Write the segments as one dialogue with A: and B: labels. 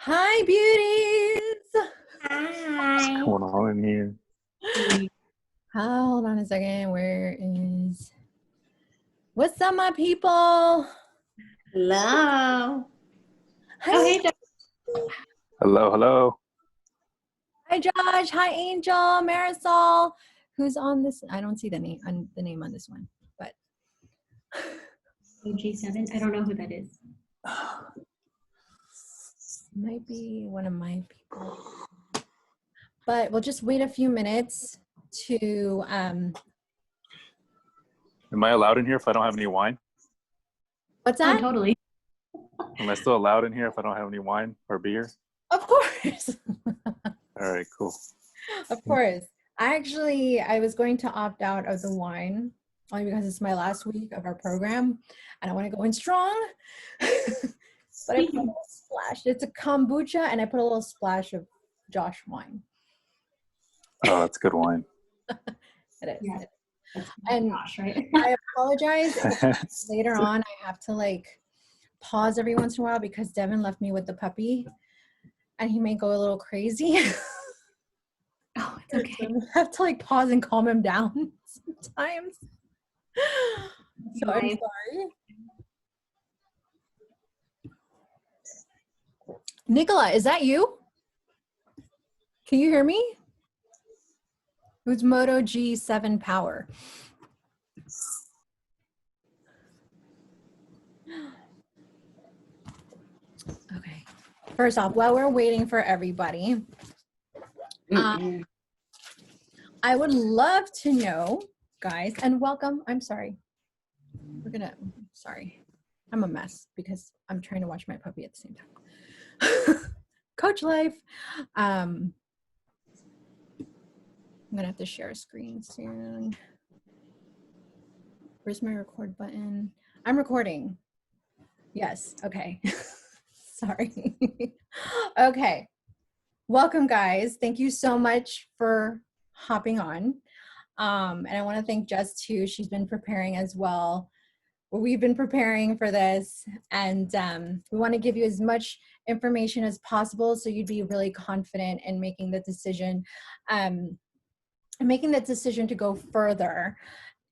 A: Hi, beauties.
B: What's
C: Hi.
B: going on in here?
A: Hold on a second. What's up, my people?
C: Hello.
A: Hi,
C: Oh, hey, Josh.
B: Hello, hello.
A: hi, Josh. Hi, Angel, Marisol. Who's on this? I don't see the name on this one, but
C: G7. I don't know who that is.
A: might be one of my people. But we'll just wait a few minutes to
B: Am I allowed in here if I don't have any wine?
A: what's
C: Oh,
A: that?
C: totally.
B: Am I still allowed in here if I don't have any wine or beer?
A: Of course.
B: All right, cool.
A: Of course. I was going to opt out of the wine only because it's my last week of our program and I want to go in strong. But I put a little splash. It's a kombucha and I put a little splash of Josh wine.
B: Oh, that's good wine.
A: It is.
C: Yeah. That's
A: And
C: Josh, right?
A: I apologize if later on I have to like pause every once in a while because Devin left me with the puppy and he may go a little crazy.
C: Oh, it's okay.
A: So I have to like pause and calm him down sometimes. So I'm sorry. Nicola, is that you? Can you hear me? Who's Moto G7 Power? Okay. First off, while we're waiting for everybody, I would love to know, guys, and welcome. I'm sorry. Sorry. I'm a mess because I'm trying to watch my puppy at the same time. Coach life. I'm going to have to share a screen soon. Where's my record button? I'm recording. Yes. Okay. Sorry. Okay. Welcome, guys. Thank you so much for hopping on. And I want to thank Jess too. She's been preparing as well. We've been preparing for this, and we want to give you as much information as possible so you'd be really confident in making the decision, to go further.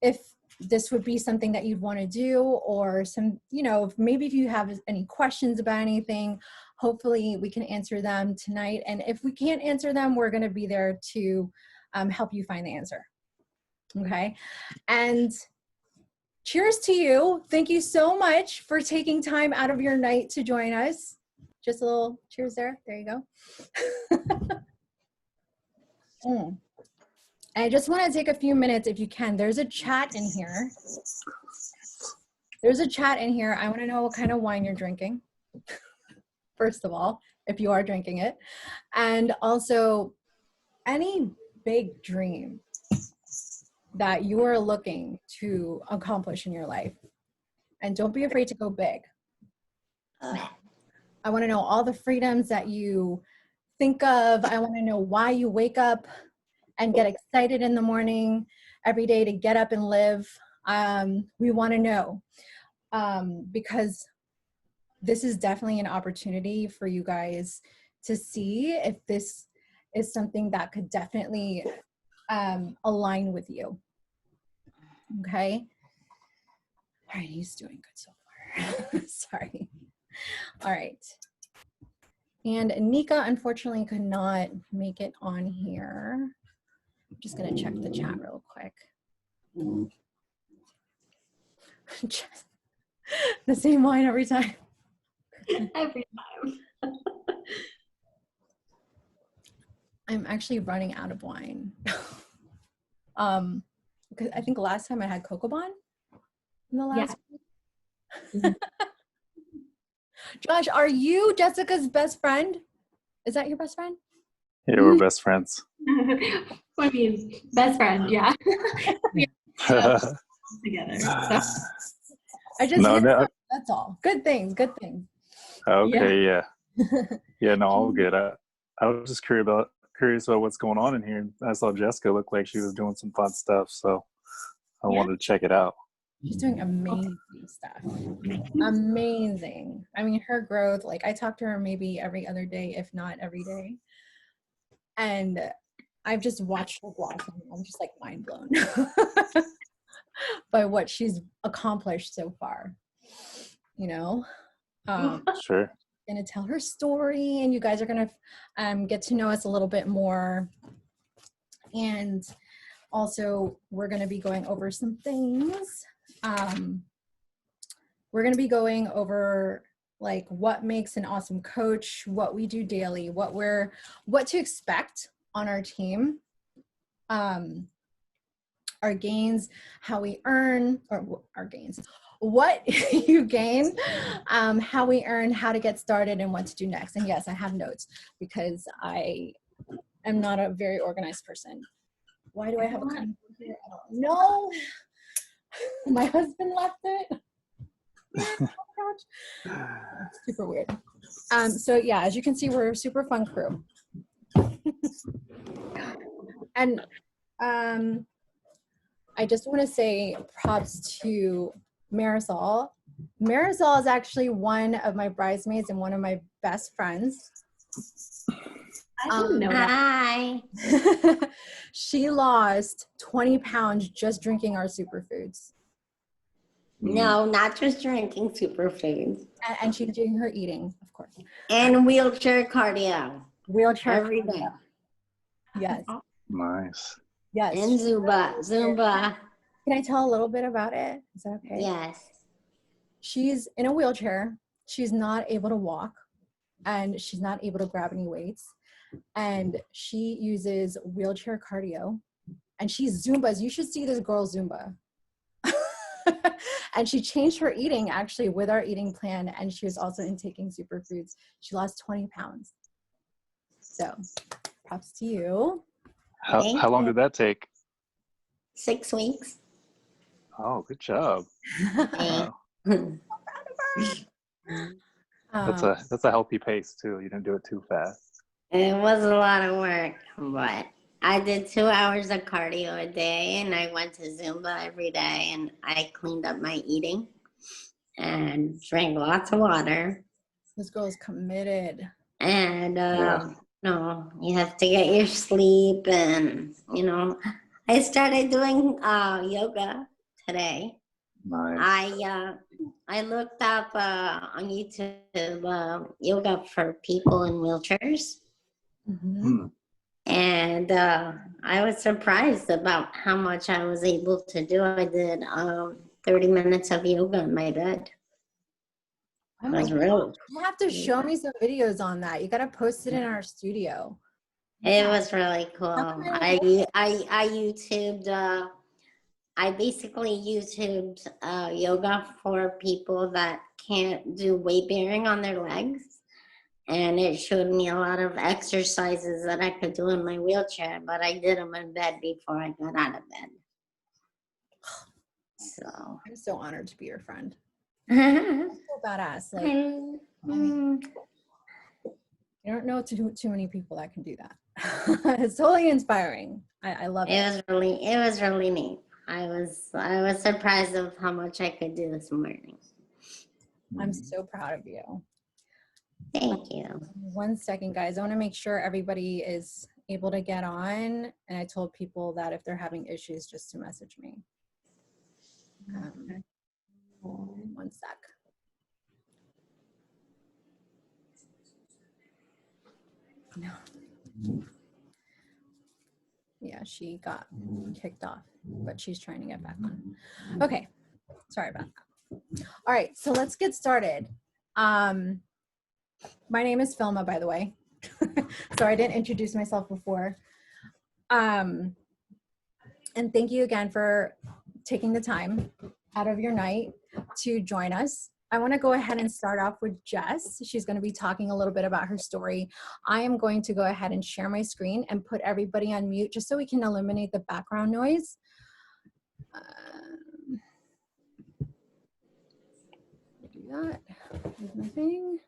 A: If this would be something that you'd want to do, or some, maybe if you have any questions about anything, hopefully we can answer them tonight. And if we can't answer them, we're going to be there to help you find the answer. Okay. And cheers to you. Thank you so much for taking time out of your night to join us. Just a little cheers there. There you go. I just want to take a few minutes, if you can. There's a chat in here. I want to know what kind of wine you're drinking, first of all, if you are drinking it. And also, any big dream that you are looking to accomplish in your life. And don't be afraid to go big. I want to know all the freedoms that you think of. I want to know why you wake up and get excited in the morning every day to get up and live. We want to know because this is definitely an opportunity for you guys to see if this is something that could definitely align with you. Okay. All right, he's doing good so far. Sorry. All right. And Nika unfortunately could not make it on here. I'm just gonna check the chat real quick. The same wine every time.
C: Every time.
A: I'm actually running out of wine. Because I think last time I had Coco Bon in the last week. Josh, are you Jessica's best friend? Is that your best friend?
B: Yeah, we're best friends.
C: I mean, best friend, yeah. Together. So.
A: I just that's all. Good things.
B: Okay, yeah. Yeah, no, all good. I was just curious about what's going on in here. I saw Jessica look like she was doing some fun stuff, so I wanted to check it out.
A: She's doing amazing stuff. Amazing. I mean, her growth, like I talk to her maybe every other day, if not every day. And I've just watched her blossom. I'm just like mind blown by what she's accomplished so far. You know,
B: Sure.
A: gonna tell her story, and you guys are gonna get to know us a little bit more. And also, we're gonna be going over some things. We're gonna be going over like what makes an awesome coach, what we do daily, what to expect on our team, our gains, how we earn, or our gains, what you gain, how we earn, how to get started, and what to do next. And yes, I have notes because I am not a very organized person. Why do I have a cutting board here? I don't know. My husband left it. Super weird. So yeah, as you can see, we're a super fun crew. And I just want to say props to Marisol. Marisol is actually one of my bridesmaids and one of my best friends.
C: I didn't know that.
D: Hi.
A: She lost 20 pounds just drinking our superfoods.
D: No, not just drinking superfoods.
A: And she's doing her eating, of course.
D: And wheelchair cardio
A: Wheelchair
D: every day.
A: Yes.
B: Nice.
A: Yes.
D: And Zumba.
A: Can I tell a little bit about it? Is that okay?
D: Yes.
A: She's in a wheelchair. She's not able to walk, and she's not able to grab any weights. And she uses wheelchair cardio, and she's Zumbas. You should see this girl Zumba. And she changed her eating actually with our eating plan, and she was also intaking superfoods. She lost 20 pounds. So props to you.
B: How long did that take?
D: 6 weeks.
B: Oh, good job. Wow. That's a healthy pace too. You didn't do it too fast.
D: It was a lot of work, but I did 2 hours of cardio a day, and I went to Zumba every day, and I cleaned up my eating and drank lots of water.
A: This girl is committed.
D: And
B: Yeah.
D: no, you have to get your sleep, and I started doing yoga today.
B: Nice.
D: I looked up on YouTube yoga for people in wheelchairs.
A: Mm-hmm.
D: And I was surprised about how much I was able to do. I did 30 minutes of yoga in my bed.
A: Oh
D: It
A: my
D: was
A: God.
D: really,
A: You have to show me some videos on that. You got to post it in our studio.
D: it was really cool.
A: How can
D: I YouTubed, I basically YouTubed yoga for people that can't do weight bearing on their legs. And it showed me a lot of exercises that I could do in my wheelchair, but I did them in bed before I got out of bed. So.
A: I'm so honored to be your friend.
D: I
A: So badass. Like, you don't know too many people that can do that. It's totally inspiring. I love it.
D: It was really neat. I was surprised of how much I could do this morning.
A: I'm so proud of you.
D: Thank you.
A: 1 second, guys. I want to make sure everybody is able to get on. And I told people that if they're having issues, just to message me. 1 sec. No. Yeah, she got kicked off, but she's trying to get back on. Okay, sorry about that. All right, so let's get started. My name is Filma, by the way. So I didn't introduce myself before. And thank you again for taking the time out of your night to join us. I want to go ahead and start off with Jess. She's going to be talking a little bit about her story. I am going to go ahead and share my screen and put everybody on mute just so we can eliminate the background noise. Do that. There's nothing.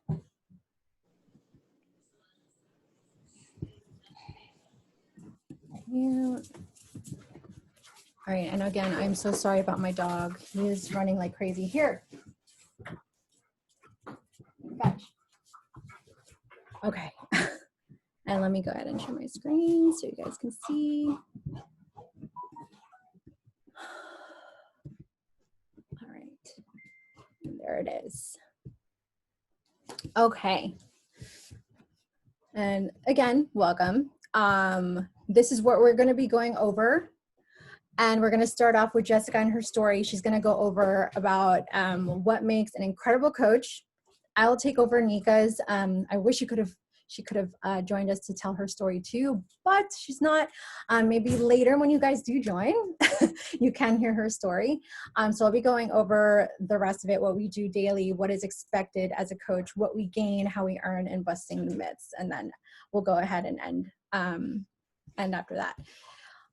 A: Mute. All right, and again, I'm so sorry about my dog. He is running like crazy. Here. Fetch. Okay. And let me go ahead and share my screen so you guys can see. All right. There it is. Okay. And again, welcome. This is what we're going to be going over. And we're going to start off with Jessica and her story. She's going to go over about what makes an incredible coach. I will take over Nika's. I wish she could have joined us to tell her story too, but she's not. Maybe later when you guys do join, you can hear her story. So I'll be going over the rest of it, what we do daily, what is expected as a coach, what we gain, how we earn, and busting the myths. And then we'll go ahead and end after that.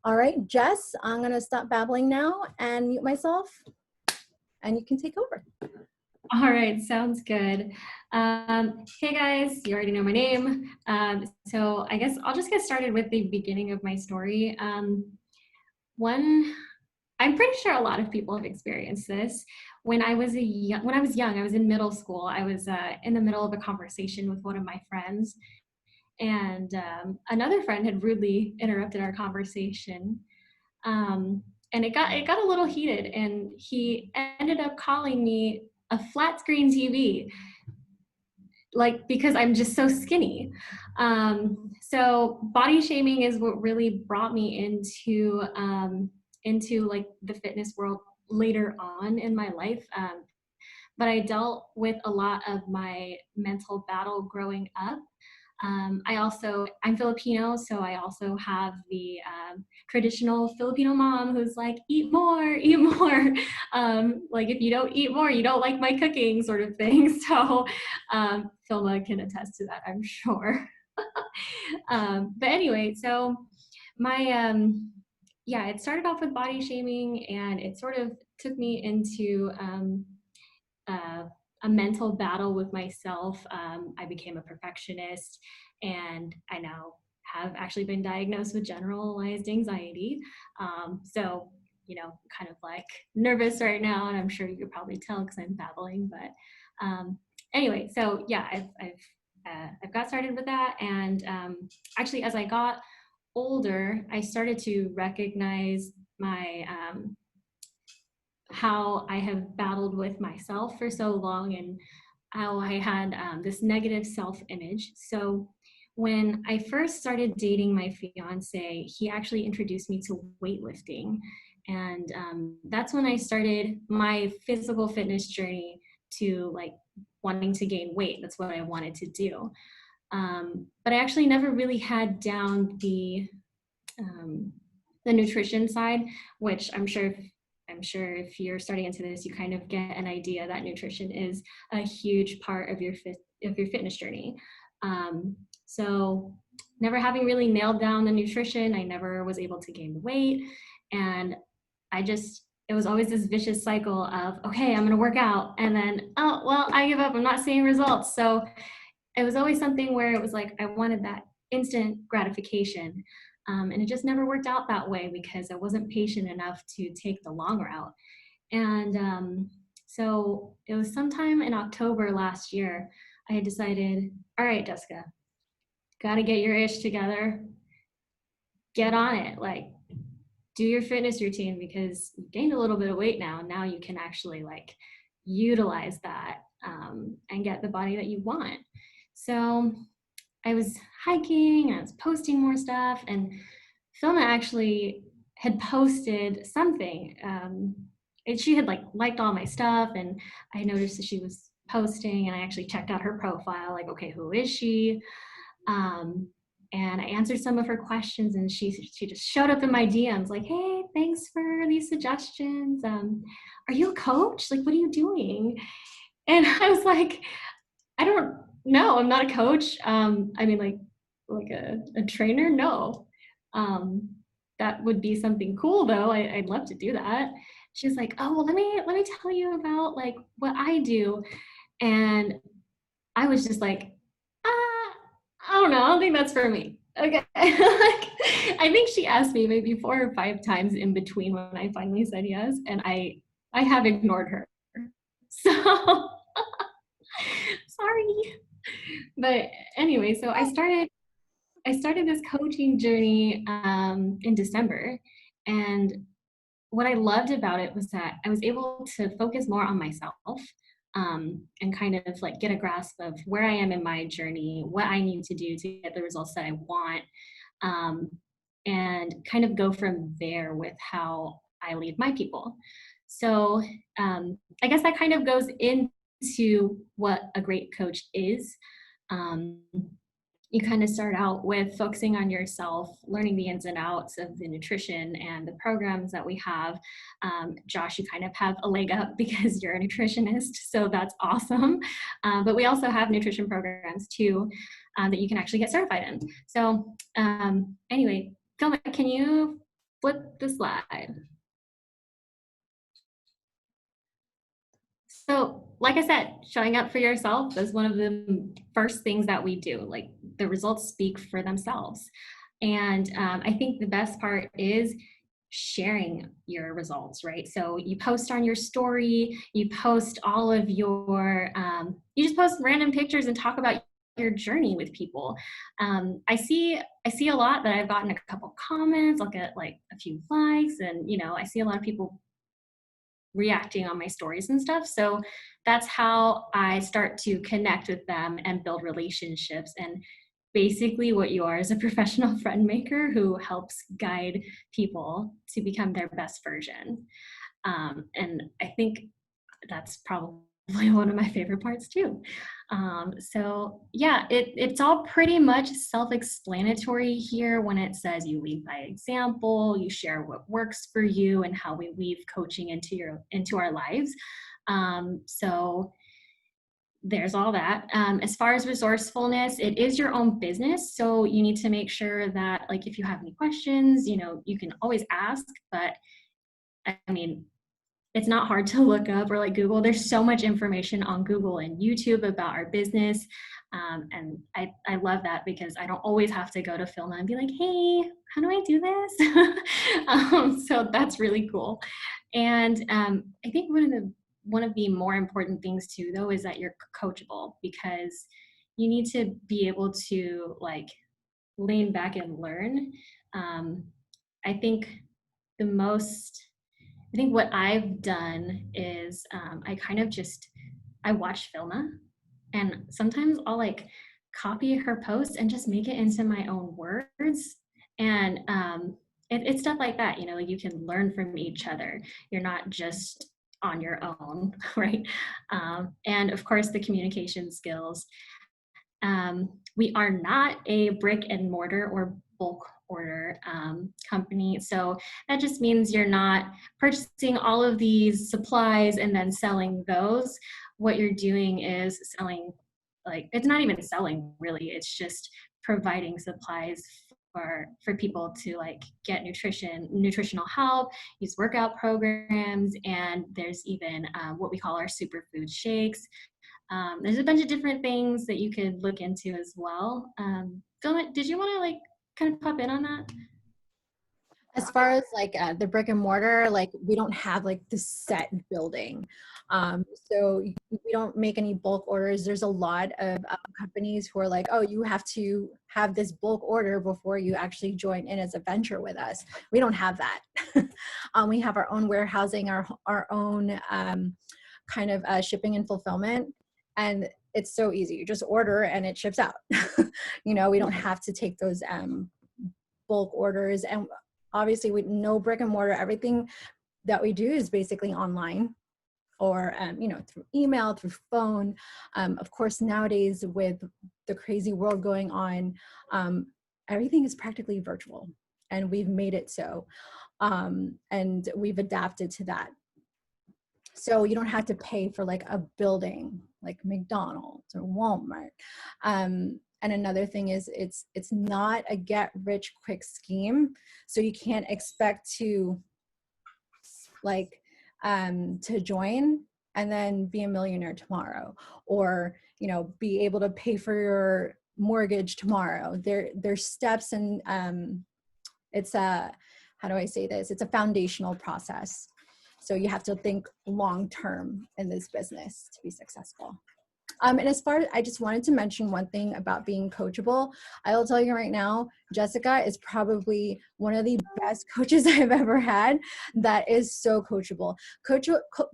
A: All right, Jess, I'm gonna stop babbling now and mute myself, and you can take over.
C: All right, sounds good. Hey guys, you already know my name. So I guess I'll just get started with the beginning of my story. I'm pretty sure a lot of people have experienced this. When I was young, I was in middle school. I was in the middle of a conversation with one of my friends, and another friend had rudely interrupted our conversation. And it got a little heated, and he ended up calling me a flat screen TV, like, because I'm just so skinny. So body shaming is what really brought me into like the fitness world later on in my life. But I dealt with a lot of my mental battle growing up. I'm Filipino, so I also have the traditional Filipino mom who's like, eat more, eat more. Like, if you don't eat more, you don't like my cooking, sort of thing. So Filma can attest to that, I'm sure. But anyway, so it started off with body shaming, and it sort of took me into a mental battle with myself. I became a perfectionist, and I now have actually been diagnosed with generalized anxiety. So, kind of like nervous right now, and I'm sure you could probably tell because I'm babbling. But anyway, so yeah, I've got started with that, and actually, as I got older, I started to recognize my how I have battled with myself for so long, and how I had this negative self-image. So when I first started dating my fiance, he actually introduced me to weightlifting. And that's when I started my physical fitness journey to like wanting to gain weight. That's what I wanted to do. But I actually never really had down the nutrition side, which I'm sure if you're starting into this, you kind of get an idea that nutrition is a huge part of your fitness journey. So never having really nailed down the nutrition, I never was able to gain the weight. And it was always this vicious cycle of, okay, I'm gonna work out, and then, oh, well, I give up, I'm not seeing results. So it was always something where it was like, I wanted that instant gratification. And it just never worked out that way because I wasn't patient enough to take the long route. And so it was sometime in October last year, I had decided, all right, Jessica, got to get your ish together. Get on it. Like, do your fitness routine, because you gained a little bit of weight now. Now you can actually like utilize that and get the body that you want. So I was hiking, I was posting more stuff, and Filma actually had posted something. She had like liked all my stuff, and I noticed that she was posting, and I actually checked out her profile, like, okay, who is she? And I answered some of her questions, and she just showed up in my DMs like, hey, thanks for these suggestions. Are you a coach? Like, what are you doing? And I was like, I don't know, I'm not a coach. I mean, like a trainer? No. That would be something cool though. I'd love to do that. She's like, oh, well, let me tell you about like what I do. And I was just like, I don't know, I don't think that's for me. Okay. I think she asked me maybe 4 or 5 times in between when I finally said yes, and I have ignored her. So sorry. But anyway, so I started this coaching journey in December, and what I loved about it was that I was able to focus more on myself, and kind of like get a grasp of where I am in my journey, what I need to do to get the results that I want, um, and kind of go from there with how I lead my people. So I guess that kind of goes into what a great coach is. Um, you kind of start out with focusing on yourself, learning the ins and outs of the nutrition and the programs that we have. Josh, you kind of have a leg up because you're a nutritionist, so that's awesome. But we also have nutrition programs too, that you can actually get certified in. So anyway, Philma, can you flip the slide? So, like I said, showing up for yourself is one of the first things that we do. Like, the results speak for themselves. And I think the best part is sharing your results, right? So you post on your story, you post all of your, you just post random pictures and talk about your journey with people. I see a lot that I've gotten a couple comments, I'll get like a few likes, and I see a lot of people reacting on my stories and stuff. So that's how I start to connect with them and build relationships. And basically, what you are is a professional friend maker who helps guide people to become their best version. And I think that's probably one of my favorite parts too. So yeah, it's all pretty much self-explanatory here when it says you lead by example, you share what works for you and how we weave coaching into our lives. So there's all that. As far as resourcefulness, it is your own business, so you need to make sure that, like, if you have any questions, you can always ask. But I mean, it's not hard to look up or like Google. There's so much information on Google and YouTube about our business. And I love that because I don't always have to go to Philma and be like, hey, how do I do this? So that's really cool. And I think one of the more important things too, though, is that you're coachable, because you need to be able to like lean back and learn. I think the most I think what I've done is I watch Filma, and sometimes I'll like copy her post and just make it into my own words. And it's stuff like that, like you can learn from each other. You're not just on your own, right? And of course, the communication skills. We are not a brick and mortar or bulk order company. So that just means you're not purchasing all of these supplies and then selling those. What you're doing is selling, like, it's not even selling really, it's just providing supplies for people to like get nutritional help, use workout programs, and there's even what we call our superfood shakes. There's a bunch of different things that you could look into as well. Phil, did you want to like kind of pop in on that?
A: As far as like the brick and mortar, like we don't have like the set building. So we don't make any bulk orders. There's a lot of companies who are like, oh, you have to have this bulk order before you actually join in as a venture with us. We don't have that. We have our own warehousing, our own kind of shipping and fulfillment. And it's so easy. You just order and it ships out. We don't have to take those bulk orders. And obviously, with no brick and mortar, everything that we do is basically online, or through email, through phone. Of course, nowadays with the crazy world going on, everything is practically virtual, and we've made it so, and we've adapted to that. So you don't have to pay for like a building like McDonald's or Walmart. And another thing is it's not a get rich quick scheme. So you can't expect to like to join and then be a millionaire tomorrow, or be able to pay for mortgage tomorrow. There's steps, and it's a, how do I say this? It's a foundational process. So you have to think long term in this business to be successful. And as far as, I just wanted to mention one thing about being coachable. I will tell you right now, Jessica is probably one of the best coaches I've ever had that is so coachable.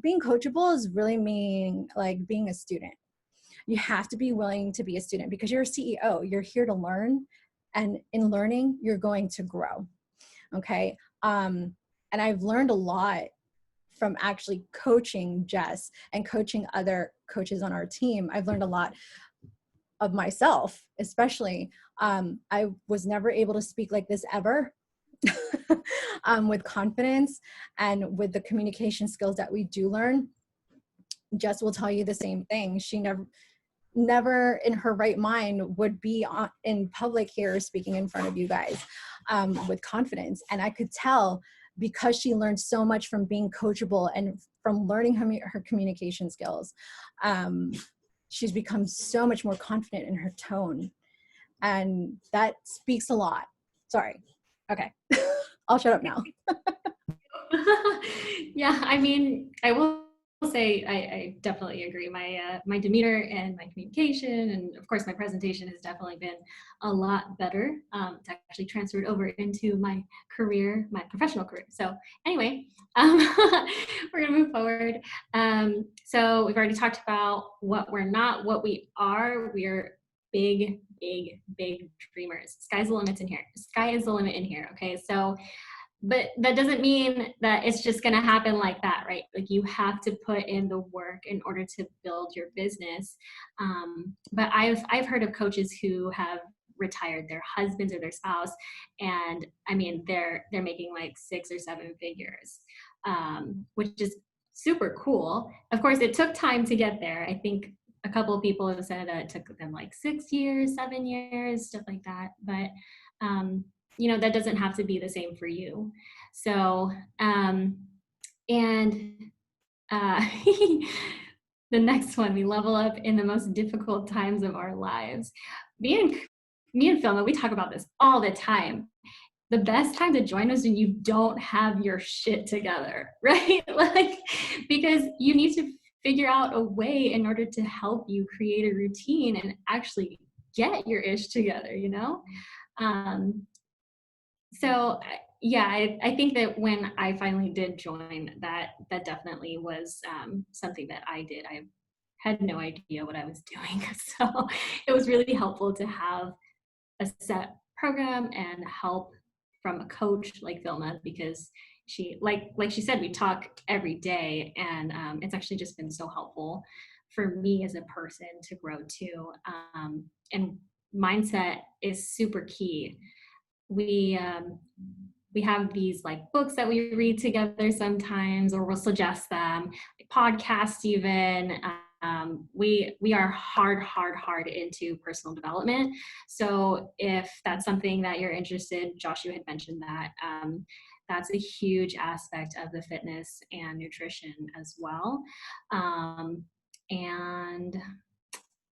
A: Being coachable is really meaning like being a student. You have to be willing to be a student because you're a CEO. You're here to learn, and in learning, you're going to grow. Okay. And I've learned a lot from actually coaching Jess and coaching other coaches on our team. I've learned a lot of myself, especially. I was never able to speak like this ever. With confidence and with the communication skills that we do learn. Jess will tell you the same thing. She never in her right mind would be in public here speaking in front of you guys with confidence. And I could tell, because she learned so much from being coachable and from learning her communication skills. She's become so much more confident in her tone. And that speaks a lot. Sorry. Okay. I'll shut up now.
C: Yeah, I mean, I will say I definitely agree. My demeanor and my communication, and of course my presentation, has definitely been a lot better. It's actually transferred over into my career, my professional career. So anyway, we're gonna move forward. So we've already talked about what we're not, what we are. We're big, big, big dreamers. Sky's the limit in here. Sky is the limit in here. Okay, so. But that doesn't mean that it's just going to happen like that, right? Like, you have to put in the work in order to build your business. But I've heard of coaches who have retired their husbands or their spouse, and I mean they're making like 6 or 7 figures, which is super cool. Of course, it took time to get there. I think a couple of people have said it took them like 6 years, 7 years, stuff like that. But you know, that doesn't have to be the same for you. So, and the next one, we level up in the most difficult times of our lives. Me and Filma, we talk about this all the time. The best time to join is when you don't have your shit together, right? Like, because you need to figure out a way in order to help you create a routine and actually get your ish together, you know? So yeah, I think that when I finally did join, that definitely was something that I did. I had no idea what I was doing. So it was really helpful to have a set program and help from a coach like Vilma, because she, like she said, we talk every day, and it's actually just been so helpful for me as a person to grow too. And mindset is super key. We have these like books that we read together sometimes, or we'll suggest them, podcasts even. We are hard into personal development. So if that's something that you're interested, Joshua had mentioned that, that's a huge aspect of the fitness and nutrition as well. And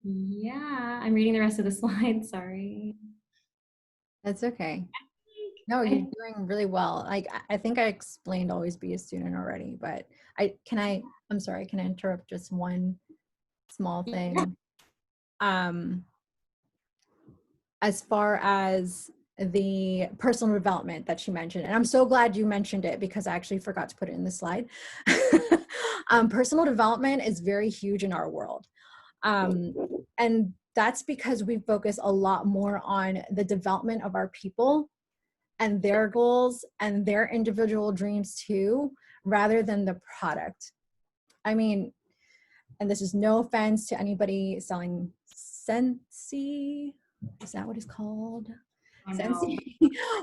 C: yeah, I'm reading the rest of the slides, sorry.
A: That's okay. No, you're doing really well. Like, I think I explained always be a student already, but I'm sorry, can I interrupt just one small thing? As far as the personal development that you mentioned, and I'm so glad you mentioned it because I actually forgot to put it in the slide. Personal development is very huge in our world. And that's because we focus a lot more on the development of our people and their goals and their individual dreams too, rather than the product. I mean, and this is no offense to anybody selling Scentsy, is that what it's called?
C: Oh, no.
A: Scentsy,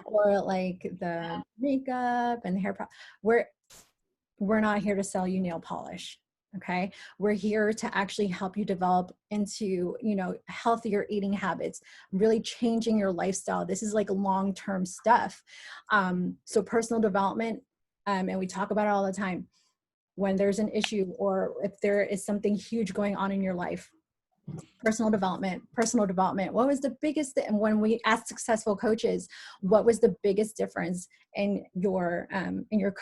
A: or like the makeup and the hair we're not here to sell you nail polish. Okay, we're here to actually help you develop into, you know, healthier eating habits, really changing your lifestyle. This is like long-term stuff. So personal development, and we talk about it all the time. When there's an issue, or if there is something huge going on in your life, personal development. What was the biggest, and when we asked successful coaches, what was the biggest difference in your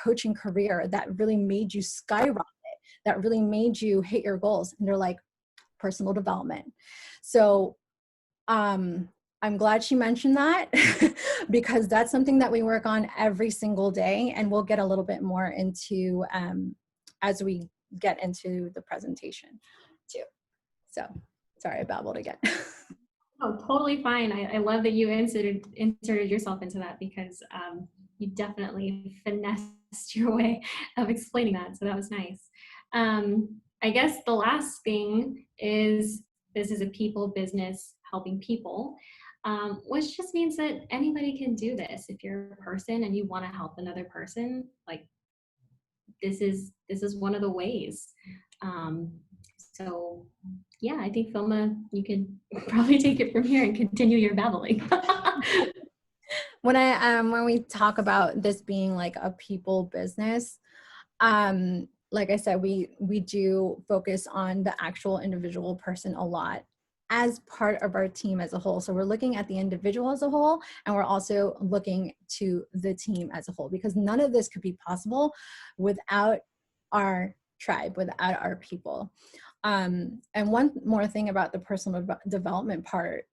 A: coaching career that really made you skyrocket, that really made you hit your goals? And they're like, personal development. So I'm glad she mentioned that because that's something that we work on every single day, and we'll get a little bit more into as we get into the presentation too. So sorry, I babbled again.
C: Oh, totally fine. I love that you inserted yourself into that because you definitely finessed your way of explaining that. So that was nice. I guess the last thing is this is a people business helping people, which just means that anybody can do this. If you're a person and you want to help another person, like this is one of the ways. So yeah, I think Filma, you can probably take it from here and continue your babbling.
A: When we talk about this being like a people business, like I said, we do focus on the actual individual person a lot as part of our team as a whole. So we're looking at the individual as a whole, and we're also looking to the team as a whole, because none of this could be possible without our tribe, without our people. And one more thing about the personal development part,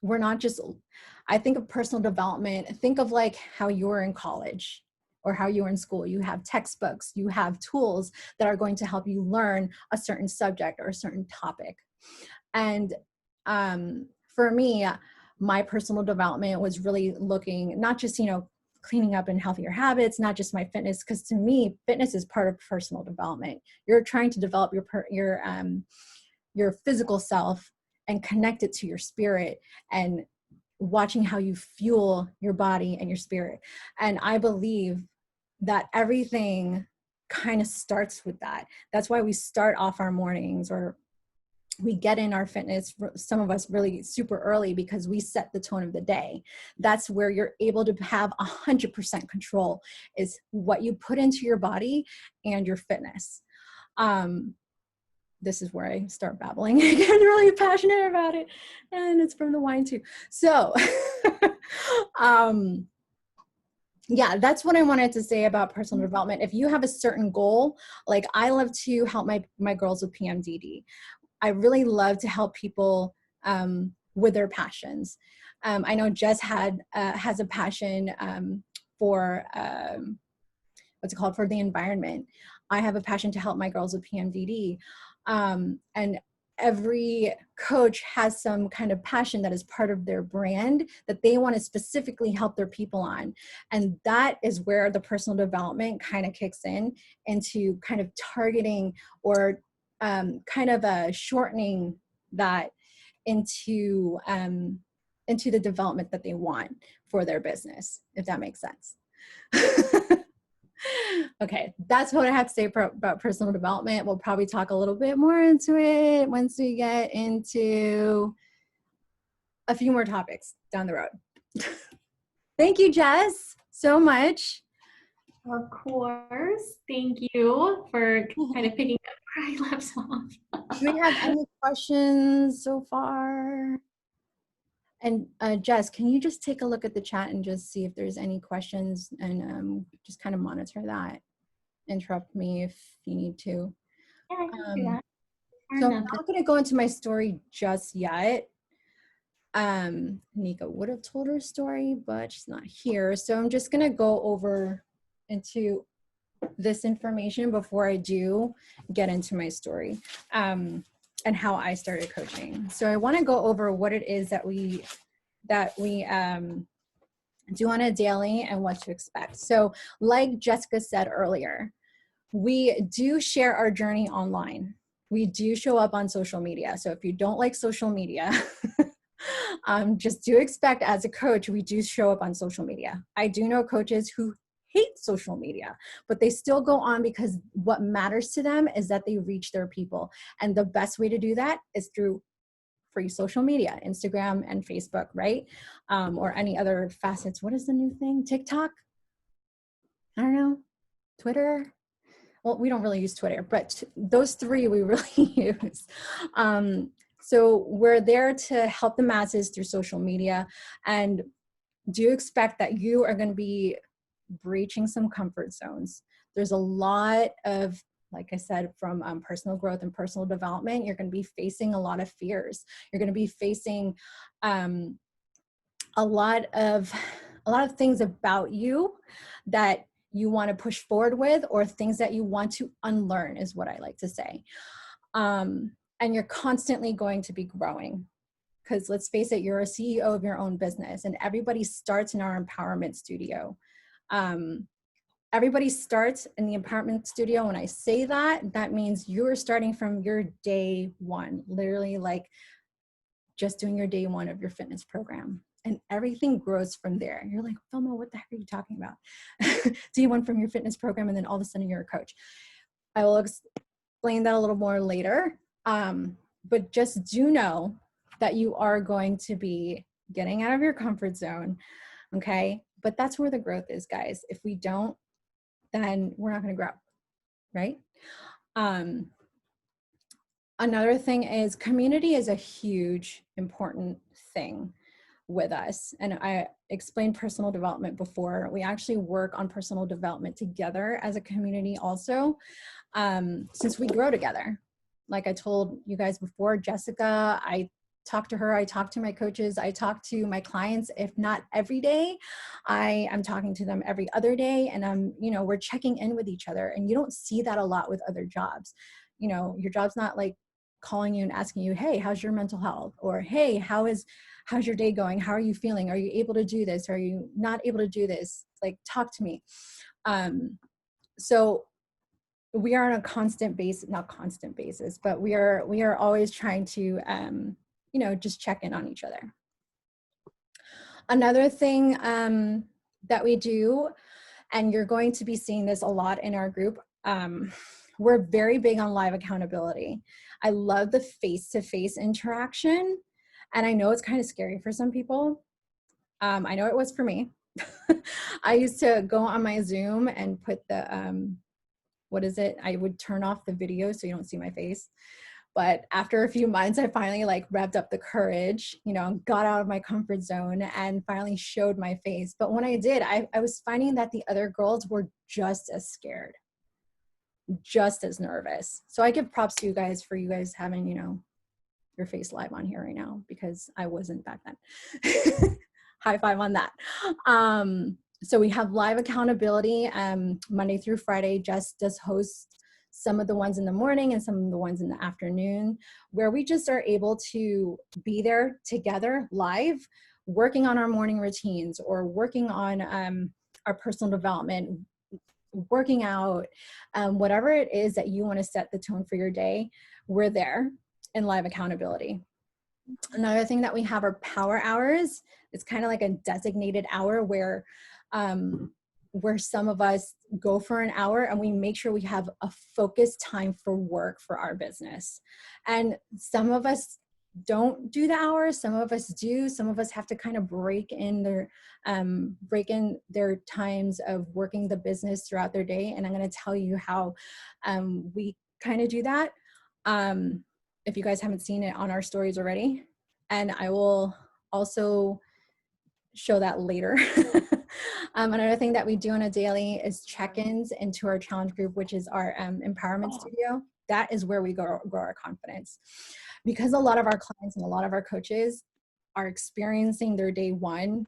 A: we're not just, I think of personal development, think of like how you're in college or how you're in school. You have textbooks, you have tools that are going to help you learn a certain subject or a certain topic. And for me, my personal development was really looking, not just, cleaning up and healthier habits, not just my fitness, because to me, fitness is part of personal development. You're trying to develop your physical self and connect it to your spirit, and watching how you fuel your body and your spirit. And I believe that everything kind of starts with that. That's why we start off our mornings, or we get in our fitness, some of us really super early, because we set the tone of the day. That's where you're able to have 100% control, is what you put into your body and your fitness. This is where I start babbling. I get really passionate about it, and it's from the wine too. So yeah, that's what I wanted to say about personal development. If you have a certain goal, like I love to help my girls with PMDD. I really love to help people with their passions. I know Jess has a passion for what's it called, for the environment. I have a passion to help my girls with PMDD. And every coach has some kind of passion that is part of their brand that they want to specifically help their people on. And that is where the personal development kind of kicks in, into kind of targeting or kind of shortening that into the development that they want for their business, if that makes sense. Okay, that's what I have to say about personal development. We'll probably talk a little bit more into it once we get into a few more topics down the road. Thank you, Jess, so much.
C: Of course. Thank you for kind of picking up where I left off.
A: Do we have any questions so far? And Jess, can you just take a look at the chat and just see if there's any questions, and just kind of monitor that. Interrupt me if you need to.
C: Yeah, I can do that.
A: So I'm not going to go into my story just yet. Nika would have told her story, but she's not here. So I'm just going to go over into this information before I do get into my story, and how I started coaching. So I want to go over what it is that we do on a daily and what to expect. So like Jessica said earlier, we do share our journey online. We do show up on social media. So if you don't like social media, just do expect, as a coach, we do show up on social media. I do know coaches who hate social media, but they still go on because what matters to them is that they reach their people. And the best way to do that is through free social media, Instagram and Facebook, right? Or any other facets. What is the new thing? TikTok? I don't know. Twitter? well, we don't really use Twitter, but those three we really use. So we're there to help the masses through social media, and do expect that you are going to be breaching some comfort zones. There's a lot of, like I said, from personal growth and personal development, you're going to be facing a lot of fears. You're going to be facing a lot of things about you that you want to push forward with, or things that you want to unlearn, is what I like to say. And you're constantly going to be growing, because let's face it, you're a CEO of your own business, and everybody starts in our empowerment studio. Everybody starts in the empowerment studio. When I say that, that means you're starting from your day one, literally like just doing your day one of your fitness program. And everything grows from there. You're like, Filma, what the heck are you talking about? Day one from your fitness program, and then all of a sudden you're a coach. I will explain that a little more later. But just do know that you are going to be getting out of your comfort zone, okay? But that's where the growth is, guys. If we don't, then we're not going to grow, right? Another thing is community is a huge, important thing with us. And I explained personal development before. We actually work on personal development together as a community also, since we grow together. Like I told you guys before, Jessica, I talk to her, I talk to my coaches, I talk to my clients, if not every day, I'm talking to them every other day, and we're checking in with each other. And you don't see that a lot with other jobs. Your job's not like calling you and asking you, hey, how's your mental health? Or, hey, how's your day going? How are you feeling? Are you able to do this? Are you not able to do this? Like, talk to me. So we are on a constant basis, not constant basis, but we are always trying to, just check in on each other. Another thing that we do, and you're going to be seeing this a lot in our group, we're very big on live accountability. I love the face-to-face interaction, and I know it's kind of scary for some people. I know it was for me. I used to go on my Zoom and put the, I would turn off the video so you don't see my face. But after a few months, I finally revved up the courage, got out of my comfort zone and finally showed my face. But when I did, I was finding that the other girls were just as scared, just as nervous. So I give props to you guys for you guys having, your face live on here right now, because I wasn't back then. High five on that. So we have live accountability Monday through Friday. Jess does host some of the ones in the morning and some of the ones in the afternoon, where we just are able to be there together live, working on our morning routines, or working on our personal development, working out, whatever it is that you want to set the tone for your day. We're there in live accountability. Another thing that we have are power hours. It's kind of like a designated hour where some of us go for an hour and we make sure we have a focused time for work for our business. And some of us don't do the hours, some of us do, some of us have to kind of break in their times of working the business throughout their day. And I'm going to tell you how we kind of do that. If you guys haven't seen it on our stories already, and I will also show that later. Another thing that we do on a daily is check-ins into our challenge group, which is our empowerment studio. That is where we grow our confidence, because a lot of our clients and a lot of our coaches are experiencing their day one,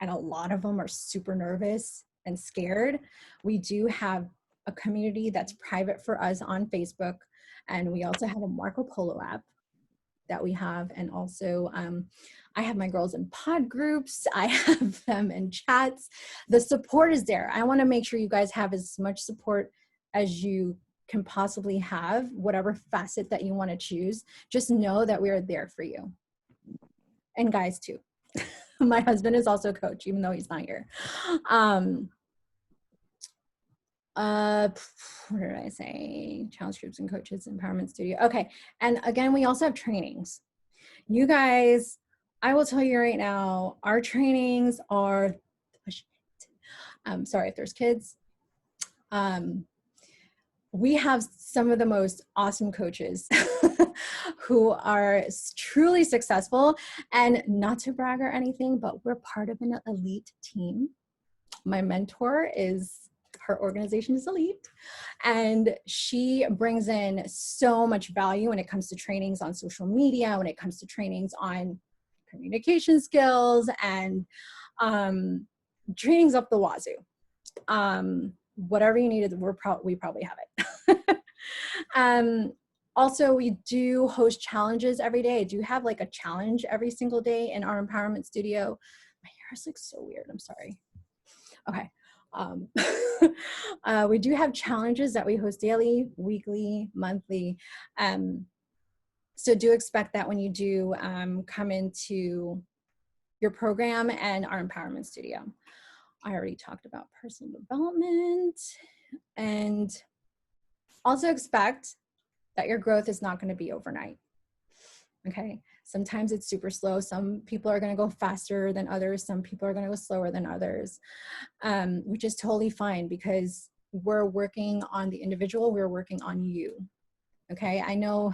A: and a lot of them are super nervous and scared. We do have a community that's private for us on Facebook, and we also have a Marco Polo app that we have. And also I have my girls in pod groups. I have them in chats. The support is there. I want to make sure you guys have as much support as you can possibly have, whatever facet that you want to choose. Just know that we are there for you. And guys too. My husband is also a coach, even though he's not here. What did I say? Challenge groups and coaches, empowerment studio. Okay. And again, we also have trainings. You guys, I will tell you right now, our trainings are, sorry if there's kids. we have some of the most awesome coaches who are truly successful, and not to brag or anything, but we're part of an elite team. My mentor her organization is elite, and she brings in so much value when it comes to trainings on social media, when it comes to trainings on communication skills, and trainings up the wazoo. Whatever you needed, we probably have it. Also, we do host challenges every day. I do have like a challenge every single day in our empowerment studio. My hair is like so weird. I'm sorry. Okay. We do have challenges that we host daily, weekly, monthly. So do expect that when you do come into your program and our empowerment studio. I already talked about personal development, and also expect that your growth is not going to be overnight. Okay. Sometimes it's super slow. Some people are going to go faster than others. Some people are going to go slower than others, which is totally fine, because we're working on the individual. We're working on you. Okay. I know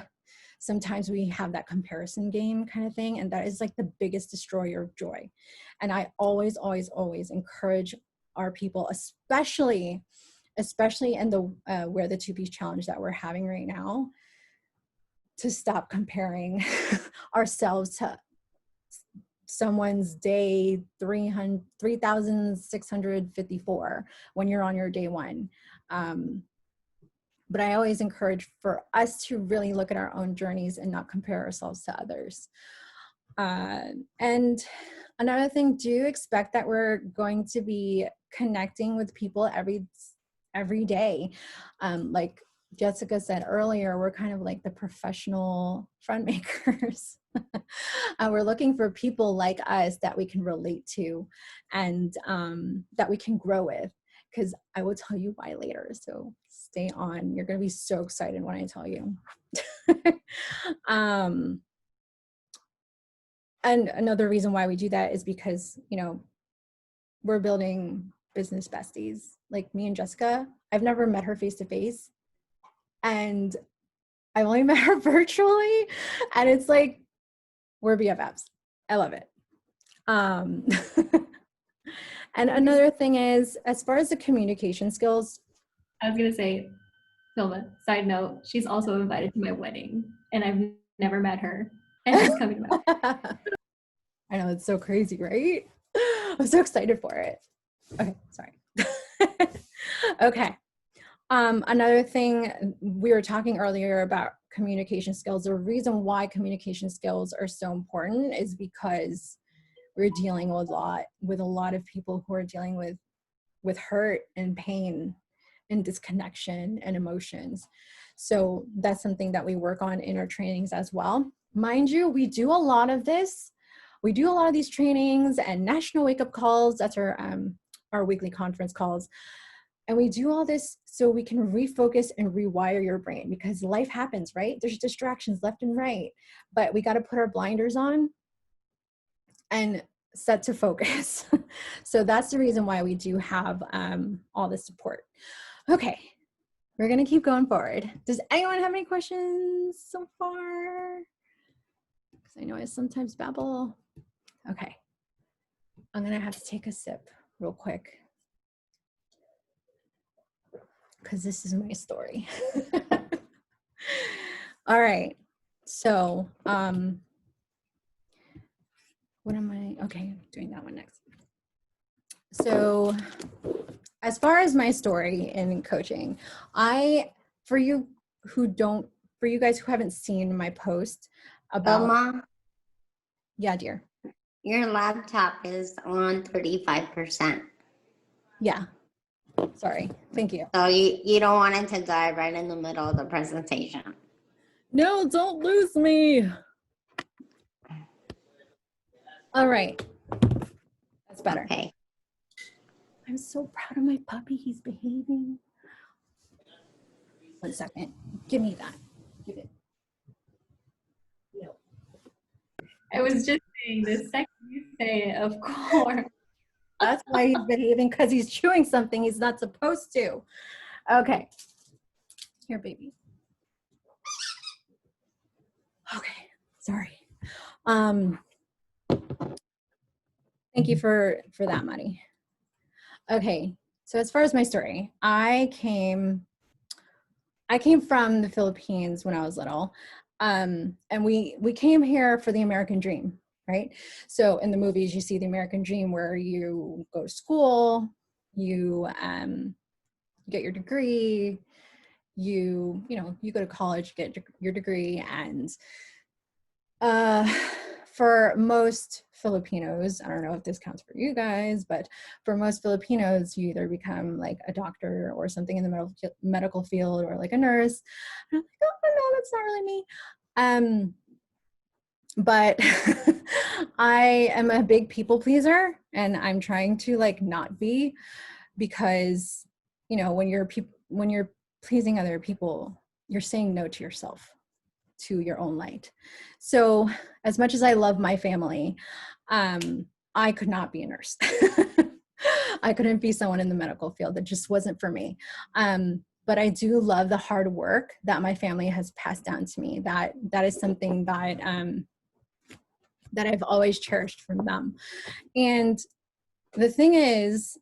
A: sometimes we have that comparison game kind of thing, and that is like the biggest destroyer of joy. And I always, always, always encourage our people, especially in the Wear the Two-Piece Challenge that we're having right now, to stop comparing ourselves to someone's day 3,654 when you're on your day one. But I always encourage for us to really look at our own journeys and not compare ourselves to others. And another thing, do expect that we're going to be connecting with people every day. Like Jessica said earlier, we're kind of like the professional friend makers. We're looking for people like us that we can relate to, and that we can grow with, because I will tell you why later. So stay on. You're going to be so excited when I tell you. And another reason why we do that is because, we're building business besties. Like me and Jessica, I've never met her face to face, and I've only met her virtually, and it's like, we're BFFs. I love it. And another thing is, as far as the communication skills.
C: I was going to say, Silva, side note, she's also invited to my wedding, and I've never met her, and she's coming back.
A: I know, it's so crazy, right? I'm so excited for it. Okay, sorry. Okay. Another thing, we were talking earlier about communication skills. The reason why communication skills are so important is because we're dealing with a lot of people who are dealing with hurt and pain and disconnection and emotions. So that's something that we work on in our trainings as well. Mind you, we do a lot of this. We do a lot of these trainings and national wake-up calls. That's our weekly conference calls. And we do all this so we can refocus and rewire your brain, because life happens, right? There's distractions left and right, but we got to put our blinders on and set to focus. So that's the reason why we do have all this support. Okay, we're going to keep going forward. Does anyone have any questions so far? Because I know I sometimes babble. Okay, I'm going to have to take a sip real quick, because this is my story. All right, so what am I? Okay, doing that one next. So as far as my story in coaching, for you guys who haven't seen my post about—
D: Mom,
A: yeah, dear.
D: your laptop is on 35%.
A: Yeah, sorry, thank you.
D: So you don't want it to die right in the middle of the presentation.
A: No, don't lose me. All right, that's better.
D: Okay.
A: I'm so proud of my puppy. He's behaving. 1 second. Give me that. Give it. No.
C: I was just saying, the second you say it, of course.
A: That's why he's behaving, because he's chewing something he's not supposed to. Okay. Here, baby. Okay, sorry. Thank you for that, Maddie. Okay, so as far as my story, I came from the Philippines when I was little, and we came here for the American dream, right? So in the movies, you see the American dream where you go to school, you get your degree, you go to college, get your degree, and for most Filipinos, I don't know if this counts for you guys, but for most Filipinos, you either become like a doctor or something in the medical field, or like a nurse. And I'm like, oh no, that's not really me. But I am a big people pleaser, and I'm trying to like not be, because when you're pleasing other people, you're saying no to yourself, to your own light. So as much as I love my family, I could not be a nurse. I couldn't be someone in the medical field. That just wasn't for me. But I do love the hard work that my family has passed down to me. That is something that I've always cherished from them. And the thing is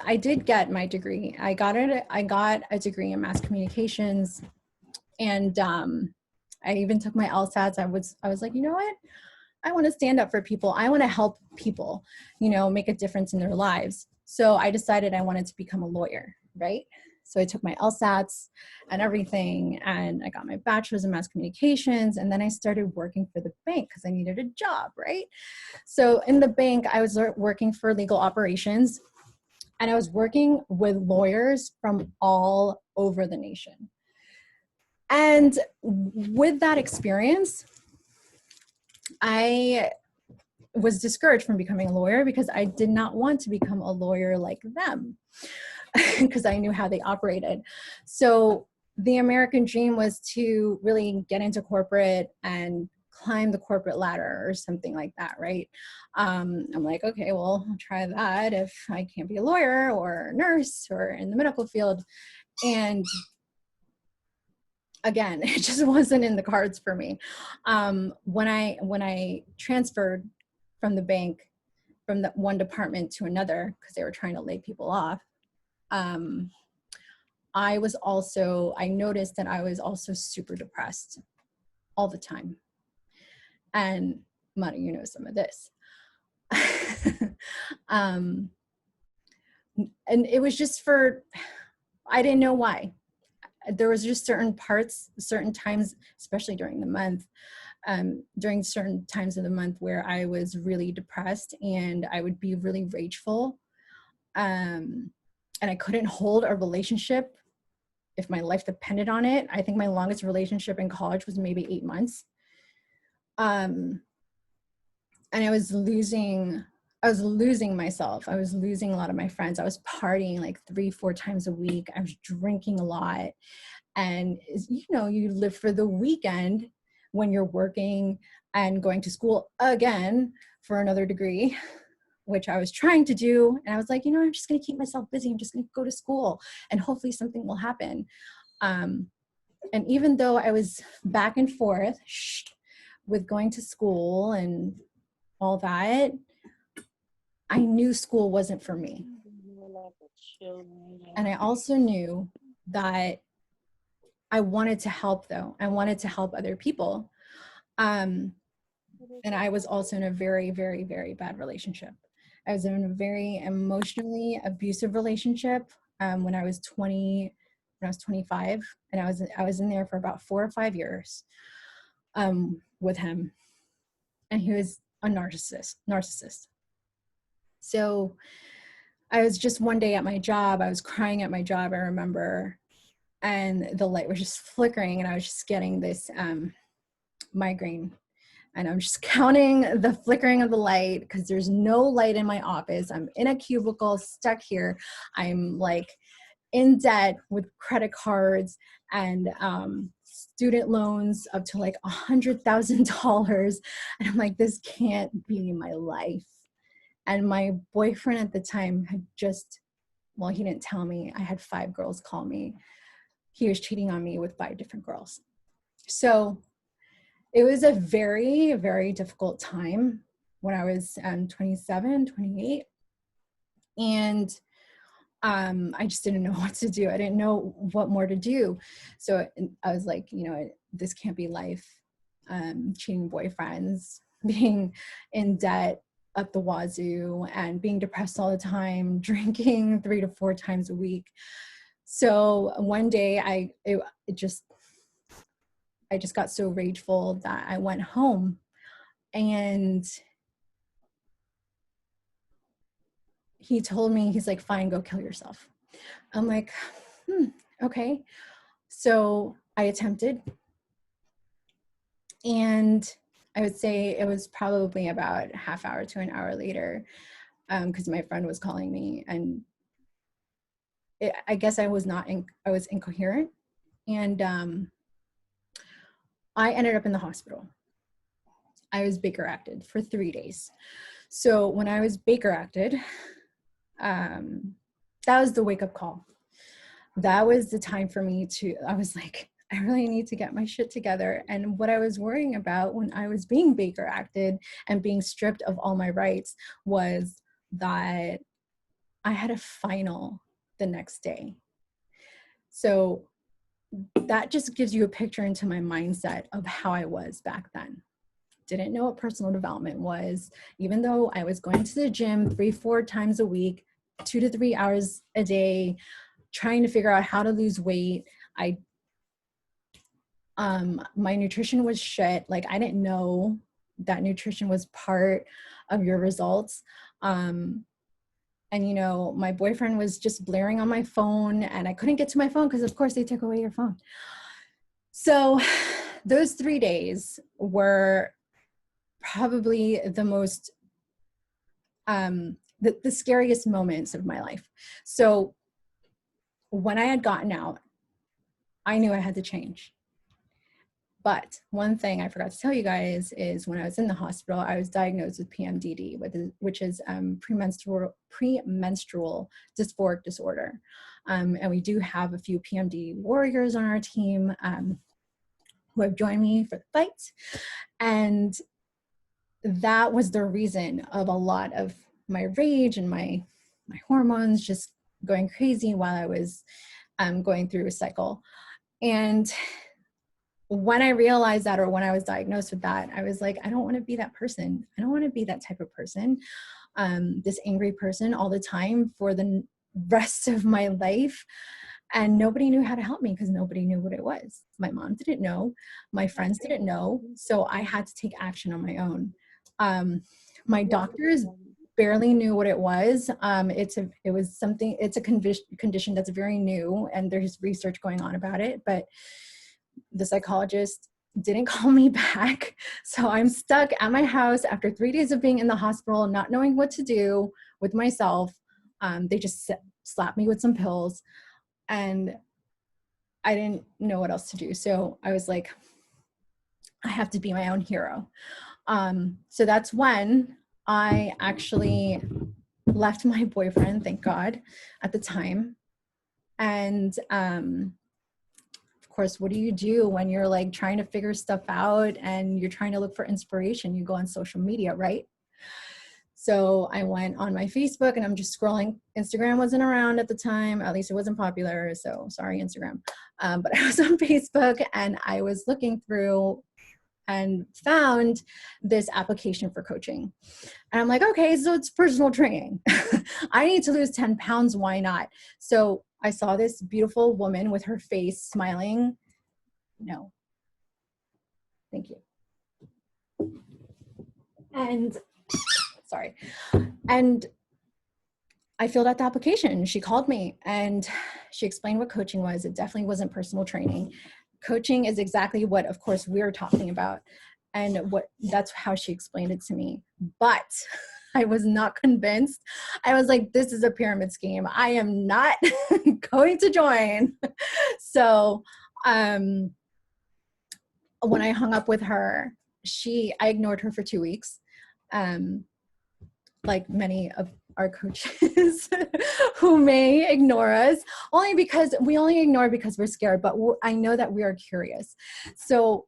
A: I did get my degree. I got a degree in mass communications. And I even took my LSATs. I was like, you know what? I want to stand up for people. I want to help people, make a difference in their lives. So I decided I wanted to become a lawyer, right? So I took my LSATs and everything, and I got my bachelor's in mass communications, and then I started working for the bank because I needed a job, right? So in the bank, I was working for legal operations, and I was working with lawyers from all over the nation. And with that experience, I was discouraged from becoming a lawyer because I did not want to become a lawyer like them, because I knew how they operated. So the American dream was to really get into corporate and climb the corporate ladder or something like that, right? I'm like, okay, well, I'll try that if I can't be a lawyer or a nurse or in the medical field. And again, it just wasn't in the cards for me. When I transferred from the bank, from the one department to another, because they were trying to lay people off, I noticed that I was also super depressed all the time. And Mata, you know some of this. And it was just I didn't know why. There was just certain times, especially during the month, during certain times of the month where I was really depressed and I would be really rageful. And I couldn't hold a relationship if my life depended on it. I think my longest relationship in college was maybe 8 months. And I was losing myself. I was losing a lot of my friends. I was partying like 3-4 times a week. I was drinking a lot. And you live for the weekend when you're working and going to school again for another degree, which I was trying to do. And I was like, I'm just going to keep myself busy. I'm just going to go to school and hopefully something will happen. And even though I was back and forth with going to school and all that, I knew school wasn't for me. And I also knew that I wanted to help, though. I wanted to help other people. And I was also in a very, very, very bad relationship. I was in a very emotionally abusive relationship when I was 25, and I was in there for about 4 or 5 years with him. And he was a narcissist. So I was just one day at my job, I was crying at my job, I remember, and the light was just flickering, and I was just getting this migraine. And I'm just counting the flickering of the light because there's no light in my office. I'm in a cubicle, stuck here. I'm like in debt with credit cards and student loans up to like $100,000. And I'm like, this can't be my life. And my boyfriend at the time had he didn't tell me. I had 5 girls call me he was cheating on me with 5 different girls. So it was a very, very difficult time when I was 27, 28. And I just didn't know what to do. I didn't know what more to do. So I was like, this can't be life. Cheating boyfriends, being in debt up the wazoo, and being depressed all the time, drinking 3 to 4 times a week. So one day I just got so rageful that I went home, and he told me, he's like, fine, go kill yourself. I'm like, okay. So I attempted, and I would say it was probably about a half hour to an hour later, because my friend was calling me, and I guess I was incoherent, and I ended up in the hospital. I was Baker acted for 3 days. So when I was Baker acted, that was the wake-up call. That was the time for me I was like, I really need to get my shit together. And what I was worrying about when I was being Baker acted and being stripped of all my rights was that I had a final the next day. So that just gives you a picture into my mindset of how I was back then. Didn't know what personal development was, even though I was going to the gym 3-4 times a week, 2 to 3 hours a day, trying to figure out how to lose weight. My nutrition was shit. Like, I didn't know that nutrition was part of your results. And my boyfriend was just blaring on my phone, and I couldn't get to my phone because of course they took away your phone. So those 3 days were probably the most, the scariest moments of my life. So when I had gotten out, I knew I had to change. But one thing I forgot to tell you guys is when I was in the hospital, I was diagnosed with PMDD, which is premenstrual dysphoric disorder. And we do have a few PMDD warriors on our team who have joined me for the fight. And that was the reason of a lot of my rage and my hormones just going crazy while I was going through a cycle. And when I realized that, or when I was diagnosed with that, I was like, I don't want to be that person. I don't want to be that type of person, this angry person all the time for the rest of my life. And nobody knew how to help me because nobody knew what it was. My mom didn't know. My friends didn't know. So I had to take action on my own. My doctors barely knew what it was. It's a condition that's very new, and there's research going on about it, but the psychologist didn't call me back. So I'm stuck at my house after 3 days of being in the hospital, not knowing what to do with myself. They just slapped me with some pills, and I didn't know what else to do. So I was like, I have to be my own hero. So that's when I actually left my boyfriend, thank God, at the time. And of course, what do you do when you're like trying to figure stuff out and you're trying to look for inspiration? You go on social media, right? So I went on my Facebook and I'm just scrolling. Instagram wasn't around at the time, at least it wasn't popular. So sorry, Instagram. But I was on Facebook and I was looking through and found this application for coaching. And I'm like, okay, so it's personal training. I need to lose 10 pounds. Why not? So I saw this beautiful woman with her face smiling. No, thank you. And sorry. And I filled out the application. She called me and she explained what coaching was. It definitely wasn't personal training. Coaching is exactly what, of course, we're talking about. And that's how she explained it to me. But I was not convinced. I was like, this is a pyramid scheme. I am not going to join. So when I hung up with her, I ignored her for 2 weeks. Like many of our coaches who may ignore us, only because we only ignore because we're scared, but I know that we are curious. So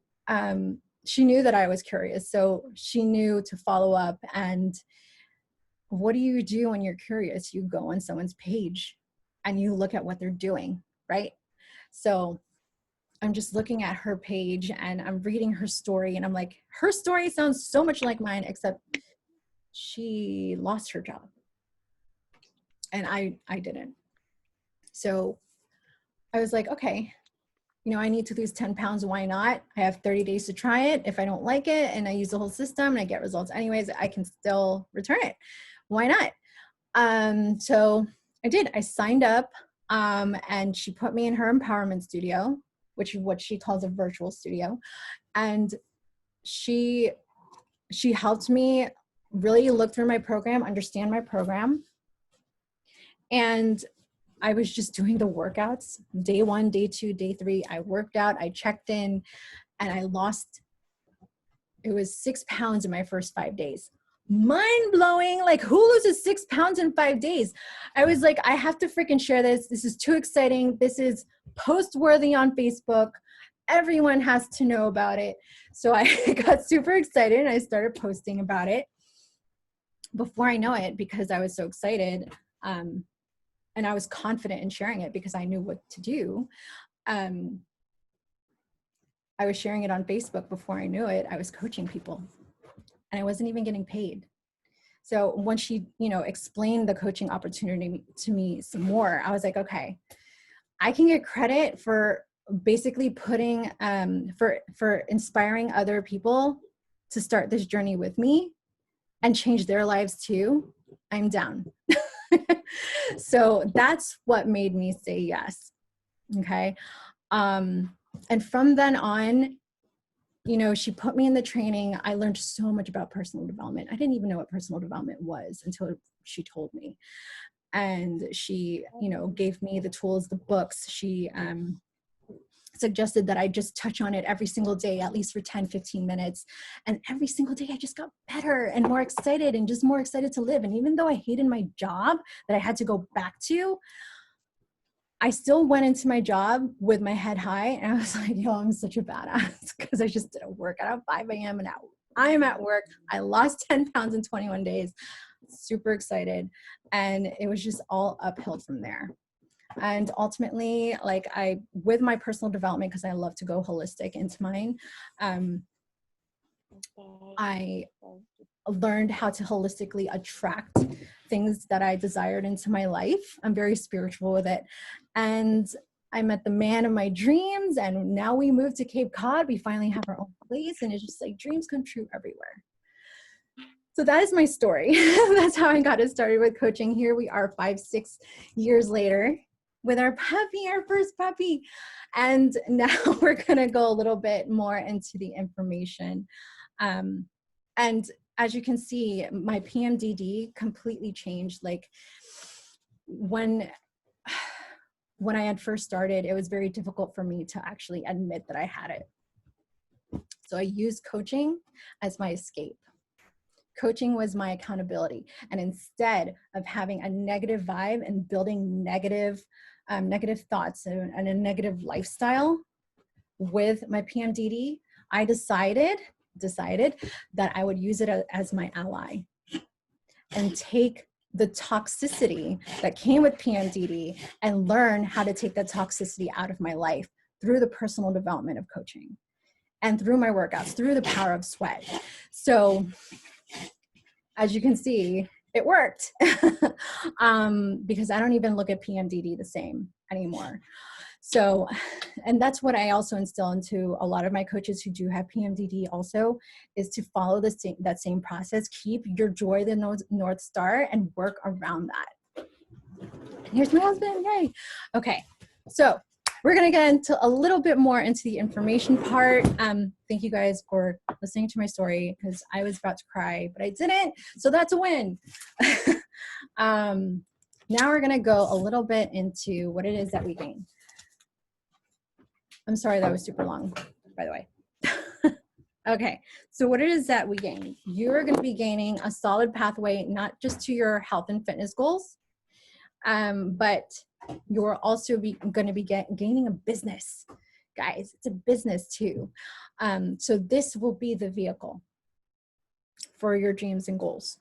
A: she knew that I was curious. So she knew to follow up. And what do you do when you're curious? You go on someone's page and you look at what they're doing, right? So I'm just looking at her page and I'm reading her story and I'm like, her story sounds so much like mine, except she lost her job and I didn't. So I was like, okay, you know, I need to lose 10 pounds. Why not? I have 30 days to try it. If I don't like it and I use the whole system and I get results anyways, I can still return it. Why not? So I did. I signed up and she put me in her empowerment studio, which is what she calls a virtual studio. And she helped me really look through my program, understand my program. And I was just doing the workouts, day 1, day 2, day 3. I worked out, I checked in, and I lost, it was 6 pounds in my first 5 days. Mind blowing. Like, who loses 6 pounds in 5 days? I was like, I have to freaking share this. This is too exciting. This is post worthy on Facebook. Everyone has to know about it. So I got super excited and I started posting about it before I know it, because I was so excited. And I was confident in sharing it because I knew what to do. I was sharing it on Facebook before I knew it. I was coaching people and I wasn't even getting paid. So once she, you know, explained the coaching opportunity to me some more, I was like, okay, I can get credit for basically putting, for inspiring other people to start this journey with me and change their lives too. I'm down. So that's what made me say yes. Okay. And from then on, you know, she put me in the training. I learned so much about personal development. I didn't even know what personal development was until she told me. And she, you know, gave me the tools, the books. She suggested that I just touch on it every single day, at least for 10, 15 minutes. And every single day I just got better and more excited and just more excited to live. And even though I hated my job that I had to go back to, I still went into my job with my head high. And I was like, yo, I'm such a badass, because I just did a workout at 5 a.m. and now I'm at work. I lost 10 pounds in 21 days. Super excited. And it was just all uphill from there. And ultimately, like, with my personal development, because I love to go holistic into mine, I learned how to holistically attract things that I desired into my life. I'm very spiritual with it. And I met the man of my dreams, and now we moved to Cape Cod. We finally have our own place, and it's just like dreams come true everywhere. So that is my story. That's how I got it started with coaching. Here we are 5-6 years later with our puppy, our first puppy. And now we're gonna go a little bit more into the information. And as you can see, my PMDD completely changed. Like, when I had first started, it was very difficult for me to actually admit that I had it. So I used coaching as my escape. Coaching was my accountability. And instead of having a negative vibe and building negative thoughts and a negative lifestyle with my PMDD, I decided that I would use it as my ally and take the toxicity that came with PMDD and learn how to take that toxicity out of my life through the personal development of coaching and through my workouts, through the power of sweat. So as you can see, it worked because I don't even look at PMDD the same anymore. So, and that's what I also instill into a lot of my coaches who do have PMDD also, is to follow that same process. Keep your joy the North Star and work around that. And here's my husband, yay. Okay, so we're gonna get into a little bit more into the information part. Thank you guys for listening to my story, because I was about to cry, but I didn't, so that's a win. Now we're gonna go a little bit into what it is that we gain. I'm sorry, that was super long, by the way. Okay, so what it is that we gain? You're going to be gaining a solid pathway, not just to your health and fitness goals, but you're also going to be gaining a business, guys. It's a business too. So this will be the vehicle for your dreams and goals.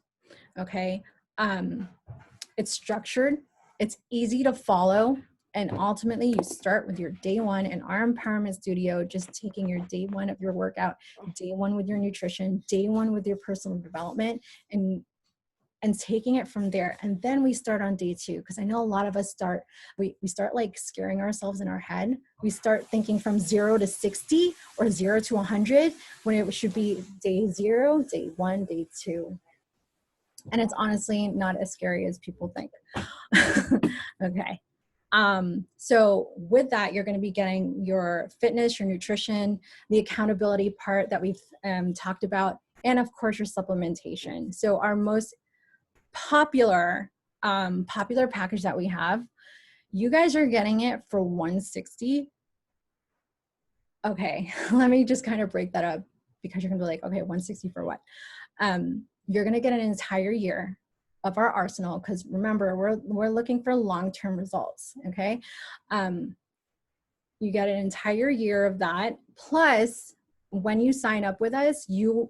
A: Okay, it's structured, it's easy to follow. And ultimately, you start with your day one in our empowerment studio, just taking your day one of your workout, day one with your nutrition, day one with your personal development, and taking it from there. And then we start on day two, because I know a lot of us start, we start like scaring ourselves in our head. We start thinking from 0 to 60 or 0 to 100 when it should be day 0, day 1, day 2. And it's honestly not as scary as people think. Okay. So with that, you're going to be getting your fitness, your nutrition, the accountability part that we've talked about, and of course your supplementation. So our most popular package that we have, you guys are getting it for $160. Okay, let me just kind of break that up, because you're gonna be like, okay, $160 for what? You're gonna get an entire year of our arsenal, because remember, we're looking for long-term results. Okay, you get an entire year of that, plus when you sign up with us, you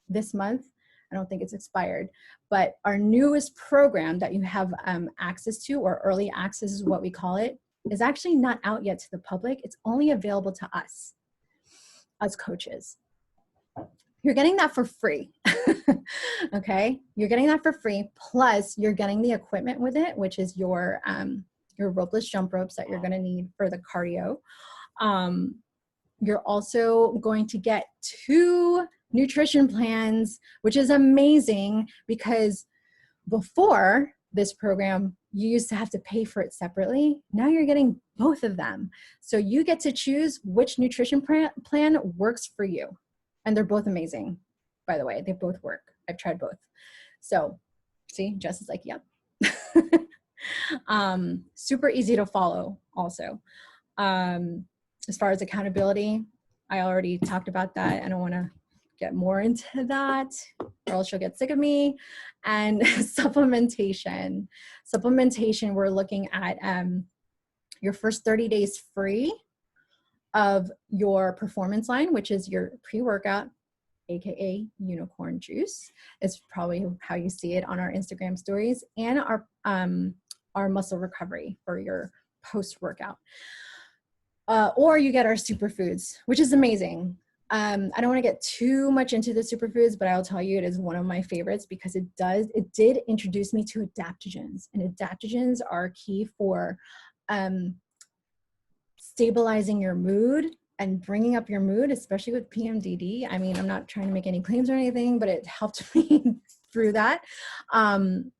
A: this month, I don't think it's expired, but our newest program that you have access to, or early access is what we call it, is actually not out yet to the public. It's only available to us as coaches. You're getting that for free. Okay, you're getting that for free, plus you're getting the equipment with it, which is your ropeless jump ropes that you're going to need for the cardio. You're also going to get 2 nutrition plans, which is amazing, because before this program, you used to have to pay for it separately. Now you're getting both of them. So you get to choose which nutrition plan works for you. And they're both amazing, by the way. They both work. I've tried both. So see, Jess is like, yep. Super easy to follow also. As far as accountability, I already talked about that. I don't want to get more into that, or else she'll get sick of me. And supplementation, we're looking at your first 30 days free of your performance line, which is your pre-workout, aka unicorn juice. It's probably how you see it on our Instagram stories, and our muscle recovery for your post-workout. Or you get our superfoods, which is amazing. I don't want to get too much into the superfoods, but I'll tell you it is one of my favorites, because it did introduce me to adaptogens, and adaptogens are key for stabilizing your mood and bringing up your mood, especially with PMDD. I mean, I'm not trying to make any claims or anything, but it helped me through that. And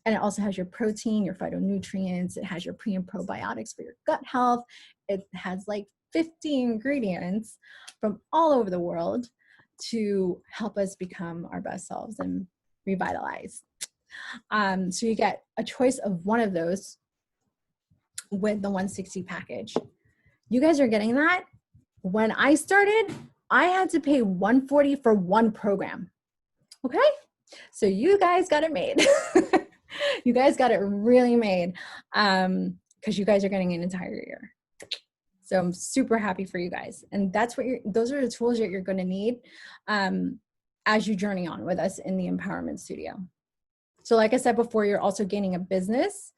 A: it also has your protein, your phytonutrients. It has your pre and probiotics for your gut health. It has like 50 ingredients from all over the world to help us become our best selves and revitalize. So you get a choice of one of those with the 160 package. You guys are getting that. When I started, I had to pay $140 for one program. Okay, so you guys got it made. You guys got it really made, because you guys are getting an entire year. So I'm super happy for you guys. And that's what those are the tools that you're going to need as you journey on with us in the Empowerment Studio. So like I said before, you're also gaining a business.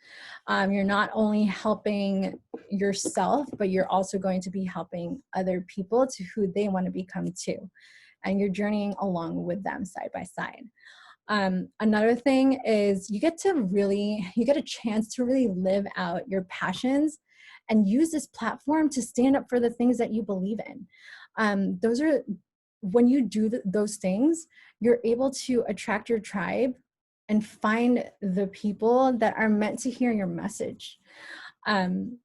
A: You're not only helping yourself, but you're also going to be helping other people to who they want to become too. And you're journeying along with them side by side. Another thing is you get a chance to really live out your passions and use this platform to stand up for the things that you believe in. When you do those things, you're able to attract your tribe and find the people that are meant to hear your message. And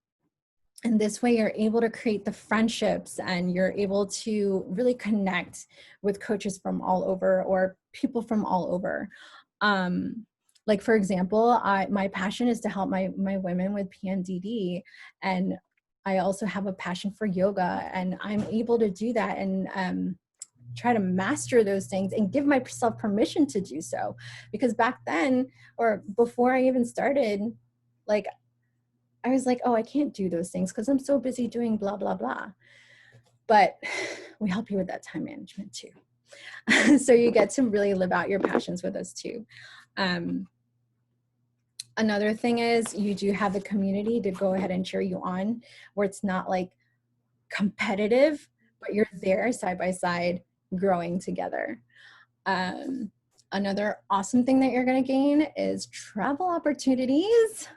A: this way you're able to create the friendships, and you're able to really connect with coaches from all over, or people from all over. Like for example, my passion is to help my women with PMDD, and I also have a passion for yoga, and I'm able to do that and try to master those things and give myself permission to do so. Because back then, or before I even started, like, I was like, oh, I can't do those things because I'm so busy doing blah, blah, blah. But we help you with that time management too. So you get to really live out your passions with us too. Another thing is you do have a community to go ahead and cheer you on, where it's not like competitive, but you're there side by side growing together. Another awesome thing that you're going to gain is travel opportunities.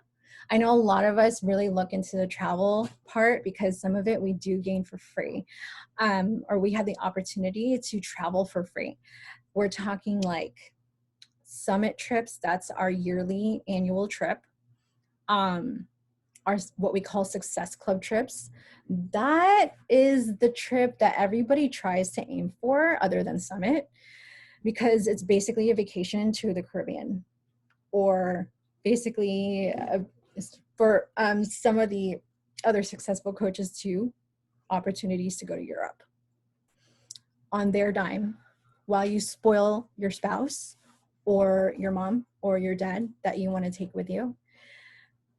A: I know a lot of us really look into the travel part because some of it we do gain for free, or we have the opportunity to travel for free. We're talking like summit trips. That's our yearly annual trip. Our what we call Success Club trips. That is the trip that everybody tries to aim for other than Summit, because it's basically a vacation to the Caribbean, or basically for some of the other successful coaches too, opportunities to go to Europe on their dime, while you spoil your spouse or your mom or your dad that you want to take with you.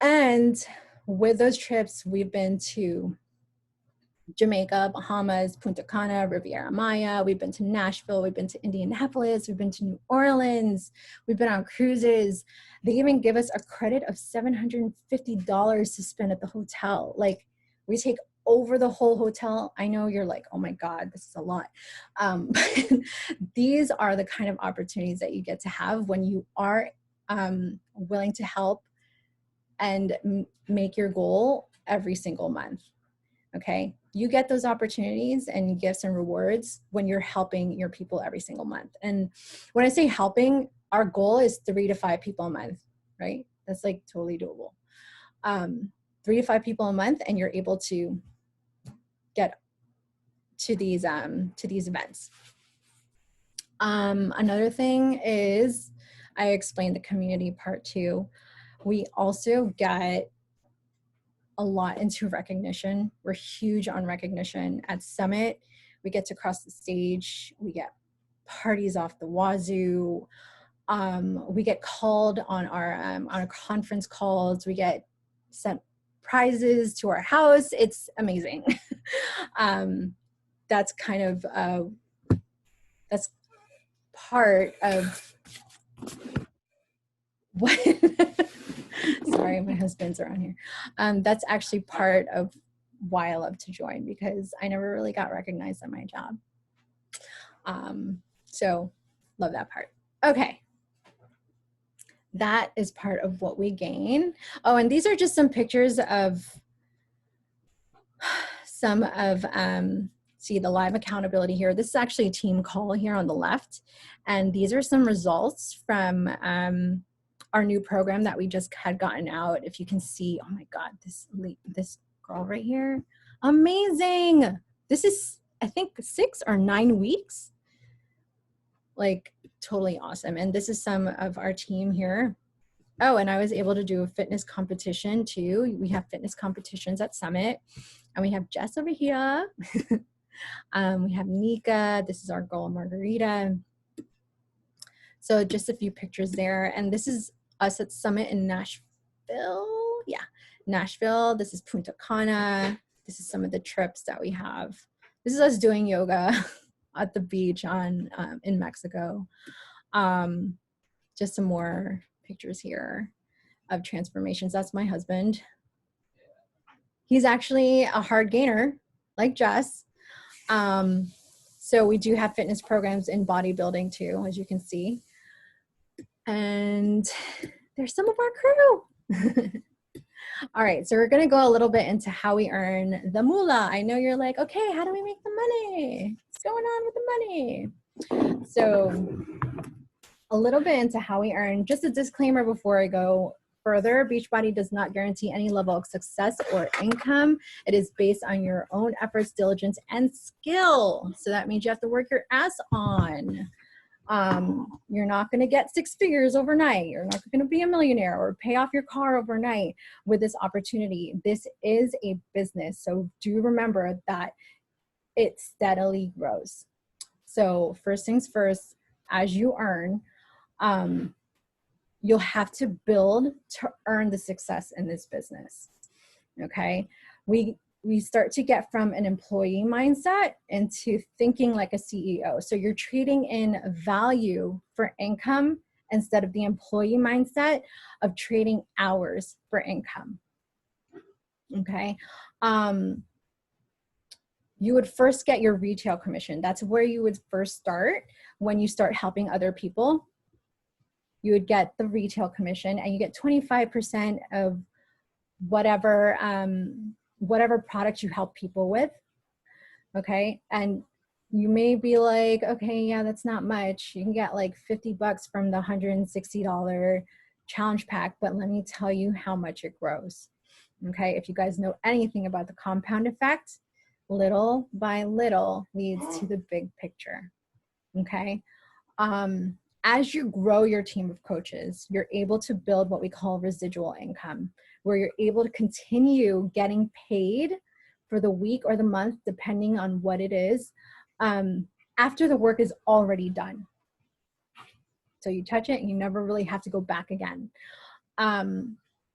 A: And with those trips, we've been to Jamaica, Bahamas, Punta Cana, Riviera Maya. We've been to Nashville. We've been to Indianapolis. We've been to New Orleans. We've been on cruises. They even give us a credit of $750 to spend at the hotel. Like, we take over the whole hotel. I know you're like, oh my God, this is a lot. These are the kind of opportunities that you get to have when you are willing to help and make your goal every single month. Okay, you get those opportunities and gifts and rewards when you're helping your people every single month. And when I say helping, our goal is 3 to 5 people a month, right? That's like totally doable. 3 to 5 people a month, and you're able to get to these events. Another thing is, I explained the community part too. We also get a lot into recognition. We're huge on recognition. At Summit, we get to cross the stage. We get parties off the wazoo. We get called on our conference calls. We get sent prizes to our house. It's amazing. That's kind of that's part of what. Sorry, my husband's around here. That's actually part of why I love to join, because I never really got recognized at my job. So love that part. Okay. That is part of what we gain. Oh, and these are just some pictures of some of, see the live accountability here. This is actually a team call here on the left. And these are some results from our new program that we just had gotten out. If you can see, oh my God, this girl right here, amazing. This is, I think, 6 or 9 weeks. Like, totally awesome. And this is some of our team here. Oh, and I was able to do a fitness competition too. We have fitness competitions at Summit, and we have Jess over here. We have Nika. This is our girl, Margarita. So just a few pictures there. And this is us at Summit in Nashville. Yeah, Nashville. This is Punta Cana. This is some of the trips that we have. This is us doing yoga at the beach in Mexico. Just some more pictures here of transformations. That's my husband. He's actually a hard gainer, like Jess. So we do have fitness programs in bodybuilding too, as you can see. And there's some of our crew. All right, so we're gonna go a little bit into how we earn the moolah. I know you're like, okay, how do we make the money? What's going on with the money? So a little bit into how we earn. Just a disclaimer before I go further, Beachbody does not guarantee any level of success or income. It is based on your own efforts, diligence, and skill. So that means you have to work your ass on. You're not going to get 6 figures overnight. You're not going to be a millionaire or pay off your car overnight with this opportunity. This is a business. So do remember that it steadily grows. So first things first, as you earn, you'll have to build to earn the success in this business. Okay. We start to get from an employee mindset into thinking like a CEO. So you're trading in value for income instead of the employee mindset of trading hours for income. Okay. You would first get your retail commission. That's where you would first start when you start helping other people. You would get the retail commission, and you get 25% of whatever whatever product you help people with. Okay. And you may be like, okay, yeah, that's not much. You can get like $50 from the $160 challenge pack, but let me tell you how much it grows. Okay. If you guys know anything about the compound effect, little by little leads to the big picture. Okay. As you grow your team of coaches, you're able to build what we call residual income, where you're able to continue getting paid for the week or the month, depending on what it is, after the work is already done. So you touch it and you never really have to go back again,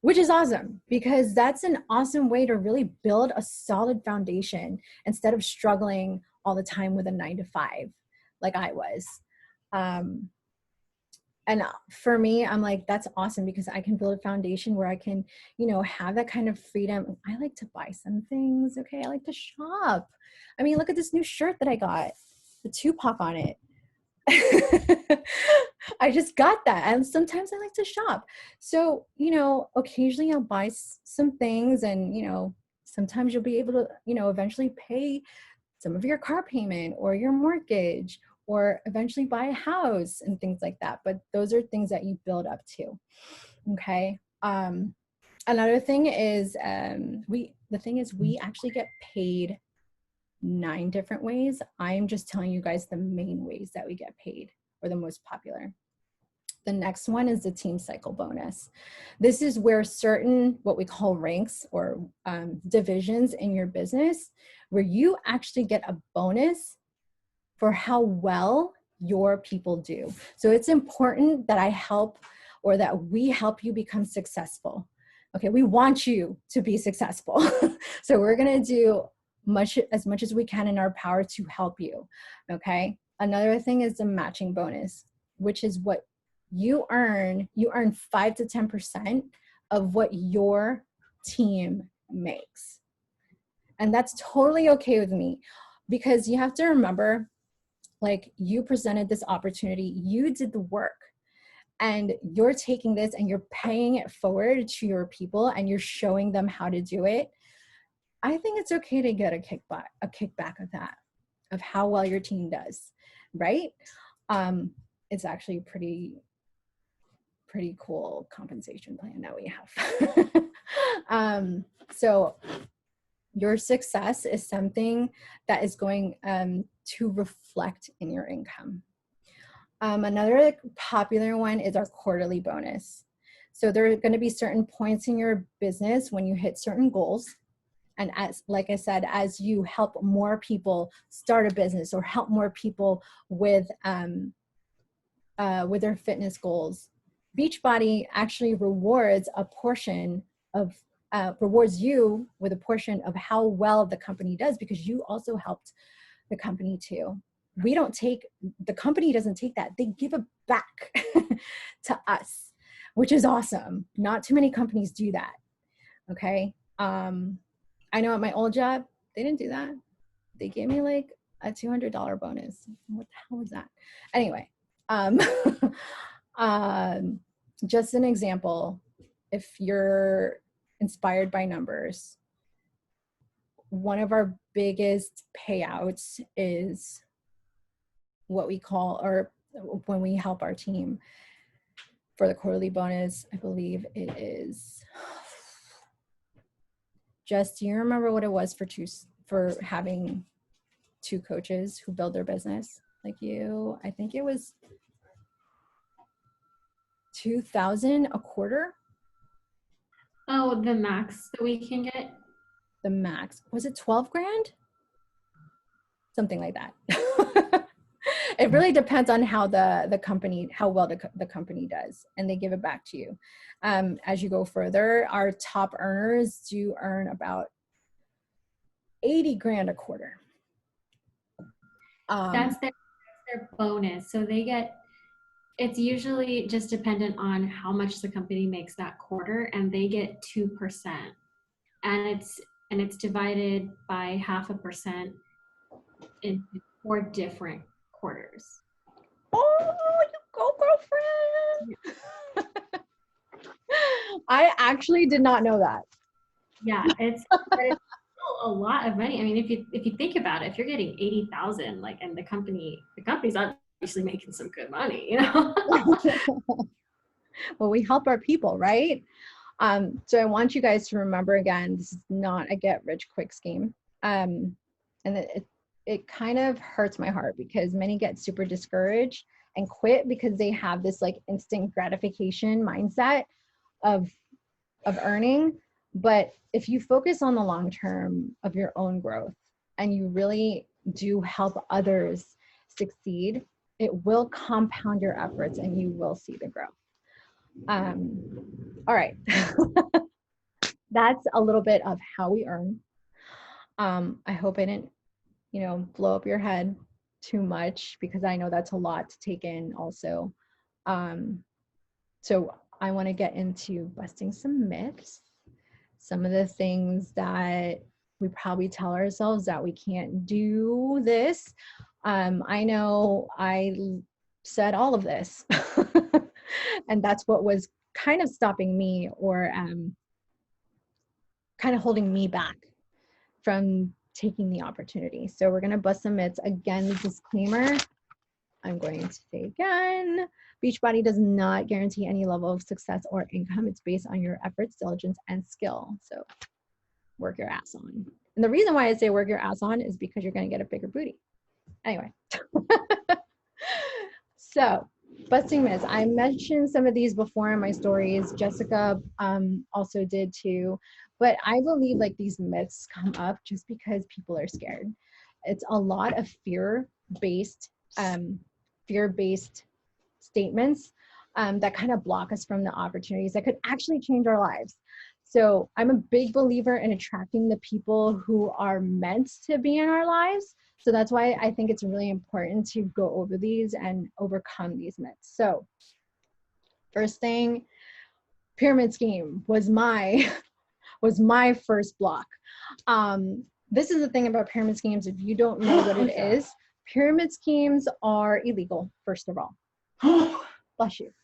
A: which is awesome, because that's an awesome way to really build a solid foundation instead of struggling all the time with a 9-to-5 like I was. And for me, I'm like, that's awesome, because I can build a foundation where I can, you know, have that kind of freedom. I like to buy some things. Okay. I like to shop. I mean, look at this new shirt that I got, the Tupac on it. I just got that. And sometimes I like to shop. So, you know, occasionally I'll buy some things, and, you know, sometimes you'll be able to, you know, eventually pay some of your car payment or your mortgage, or eventually buy a house and things like that. But those are things that you build up to. Okay. Another thing is, we actually get paid 9 different ways. I'm just telling you guys the main ways that we get paid, or the most popular. The next one is the team cycle bonus. This is where certain, what we call ranks or divisions in your business, where you actually get a bonus for how well your people do. So it's important that I help, or that we help you become successful. Okay, we want you to be successful. So we're gonna do as much as we can in our power to help you. Okay. Another thing is the matching bonus, which is what you earn. You earn 5 to 10% of what your team makes. And that's totally okay with me, because you have to remember, like, you presented this opportunity, you did the work, and you're taking this and you're paying it forward to your people, and you're showing them how to do it. I think it's okay to get a kickback of that, of how well your team does, right? It's actually pretty cool compensation plan that we have. So your success is something that is going to reflect in your income. Another popular one is our quarterly bonus. So there are going to be certain points in your business when you hit certain goals. And as, like I said, as you help more people start a business, or help more people with their fitness goals, Beachbody actually rewards you with a portion of how well the company does, because you also helped the company too. The company doesn't take that. They give it back to us, which is awesome. Not too many companies do that. Okay. I know at my old job, they didn't do that. They gave me like a $200 bonus. What the hell was that? Anyway, just an example, if you're inspired by numbers, one of our biggest payouts is what we call, or when we help our team for the quarterly bonus, I believe it is just, do you remember what it was for having 2 coaches who build their business like you? I think it was $2,000 a quarter.
C: Oh, the max that we can get?
A: The max. Was it 12 grand? Something like that. It really depends on how the company, how well the company does, and they give it back to you. As you go further, our top earners do earn about 80 grand a quarter.
C: That's their bonus. So they get, it's usually just dependent on how much the company makes that quarter, and they get 2%. And it's divided by 0.5% in 4 different quarters.
A: Oh, you go, girlfriend! I actually did not know that.
C: Yeah, it's still a lot of money. I mean, if you think about it, if you're getting 80,000, like, and the company's obviously making some good money, you know.
A: Well, we help our people, right? So I want you guys to remember, again, this is not a get rich quick scheme. And it kind of hurts my heart because many get super discouraged and quit because they have this like instant gratification mindset of earning. But if you focus on the long term of your own growth and you really do help others succeed, it will compound your efforts and you will see the growth. All right. That's a little bit of how we earn. I hope I didn't, blow up your head too much because I know that's a lot to take in also. So I want to get into busting some myths, some of the things that we probably tell ourselves that we can't do this. I know I said all of this and that's what was kind of stopping me or kind of holding me back from taking the opportunity. So we're going to bust some myths. Again, the disclaimer, I'm going to say again, Beachbody does not guarantee any level of success or income. It's based on your efforts, diligence, and skill. So work your ass on. And the reason why I say work your ass on is because you're going to get a bigger booty. Anyway. So busting myths. I mentioned some of these before in my stories. Jessica also did too. But I believe like these myths come up just because people are scared. It's a lot of fear-based statements that kind of block us from the opportunities that could actually change our lives. So I'm a big believer in attracting the people who are meant to be in our lives. So that's why I think it's really important to go over these and overcome these myths. So first thing, pyramid scheme was my first block. This is the thing about pyramid schemes. If you don't know what it is, pyramid schemes are illegal, first of all. Bless you.